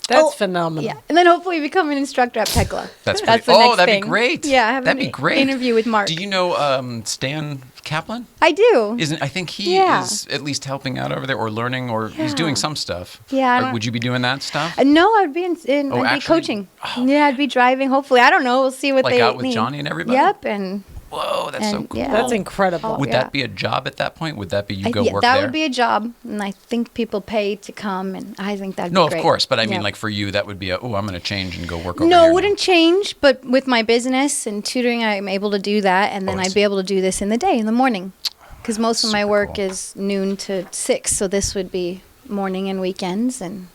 Speaker 2: That's phenomenal.
Speaker 7: yeah, and then hopefully become an instructor at Tekla.
Speaker 1: That's
Speaker 7: the
Speaker 1: pretty,
Speaker 7: next
Speaker 1: that'd
Speaker 7: thing.
Speaker 1: be great.
Speaker 7: Yeah, I have
Speaker 1: that'd
Speaker 7: an
Speaker 1: be great.
Speaker 7: interview with Mark.
Speaker 1: Do you know Stan Kaplan?
Speaker 7: I do.
Speaker 1: I think he
Speaker 7: Yeah.
Speaker 1: is at least helping out over there or learning, or he's doing some stuff.
Speaker 7: Yeah, I
Speaker 1: Or
Speaker 7: don't-
Speaker 1: would you be doing that stuff?
Speaker 7: No, I'd be I'd be
Speaker 1: actually?
Speaker 7: coaching. Yeah, I'd be driving. Hopefully, I don't know. We'll see what
Speaker 1: Like
Speaker 7: they
Speaker 1: out with
Speaker 7: need.
Speaker 1: Johnny and everybody?
Speaker 7: Yep, and
Speaker 1: Whoa, that's so
Speaker 7: and,
Speaker 1: cool.
Speaker 7: yeah.
Speaker 2: That's incredible.
Speaker 1: Would
Speaker 7: yeah.
Speaker 1: that be a job at that point? Would that be you go
Speaker 7: yeah,
Speaker 1: work
Speaker 7: that
Speaker 1: there?
Speaker 7: would be a job, and I think people pay to come, and I think that'd
Speaker 1: No,
Speaker 7: be great.
Speaker 1: of course, but I mean,
Speaker 7: Yeah.
Speaker 1: like for you, that would be I'm going to change and go work over
Speaker 7: No,
Speaker 1: here
Speaker 7: it wouldn't change, but with my business and tutoring, I'm able to do that, and then
Speaker 1: Oh,
Speaker 7: I'd
Speaker 1: it's-
Speaker 7: be able to do this in the day, in the morning, because most of my
Speaker 1: Super
Speaker 7: work
Speaker 1: cool.
Speaker 7: is noon to 6, so this would be morning and weekends, and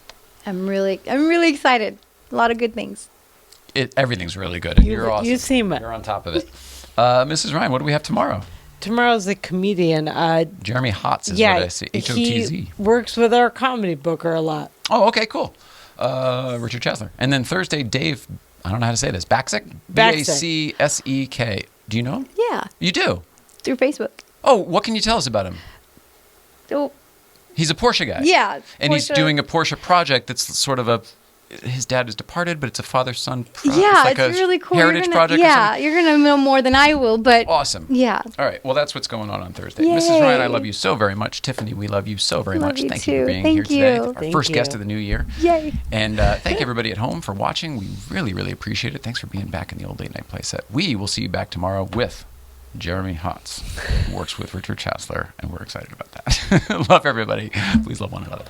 Speaker 7: I'm really excited. A lot of good things.
Speaker 1: Everything's really good, and you're awesome.
Speaker 2: You seem it.
Speaker 1: You're on top of it. Mrs. Ryan, what do we have tomorrow?
Speaker 2: Tomorrow's a comedian.
Speaker 1: Jeremy Hotz is
Speaker 2: yeah,
Speaker 1: what I see. Hotz.
Speaker 2: he works with our comedy booker a lot.
Speaker 1: Oh, okay, cool. Richard Chesler. And then Thursday, Dave, I don't know how to say this, Bacsek?
Speaker 2: Bacsek.
Speaker 1: Bacsek. Do you know him?
Speaker 7: Yeah,
Speaker 1: You do?
Speaker 7: through Facebook.
Speaker 1: Oh, what can you tell us about him?
Speaker 7: So,
Speaker 1: He's a Porsche guy.
Speaker 7: yeah.
Speaker 1: And he's
Speaker 7: Porsche-
Speaker 1: doing a Porsche project that's sort of his dad is departed, but it's a father-son project.
Speaker 7: Yeah,
Speaker 1: like
Speaker 7: it's
Speaker 1: a
Speaker 7: really cool.
Speaker 1: heritage project or
Speaker 7: Yeah,
Speaker 1: something.
Speaker 7: you're gonna know more than I will, but
Speaker 1: Awesome.
Speaker 7: yeah.
Speaker 1: All right. Well, that's what's going on Thursday.
Speaker 7: Yay.
Speaker 1: Mrs. Ryan, I love you so very much. Tiffany, we love you so very
Speaker 7: Love
Speaker 1: much.
Speaker 7: you
Speaker 1: Thank you for
Speaker 7: too.
Speaker 1: being
Speaker 7: Thank
Speaker 1: here today.
Speaker 7: you.
Speaker 1: Our
Speaker 2: Thank
Speaker 1: first
Speaker 2: you.
Speaker 1: guest of the new year.
Speaker 7: Yay.
Speaker 1: And thank everybody at home for watching. We really, really appreciate it. Thanks for being back in the old late night playset. We will see you back tomorrow with Jeremy Hotz, who works with Richard Chesler, and we're excited about that. Love everybody. Please love one another.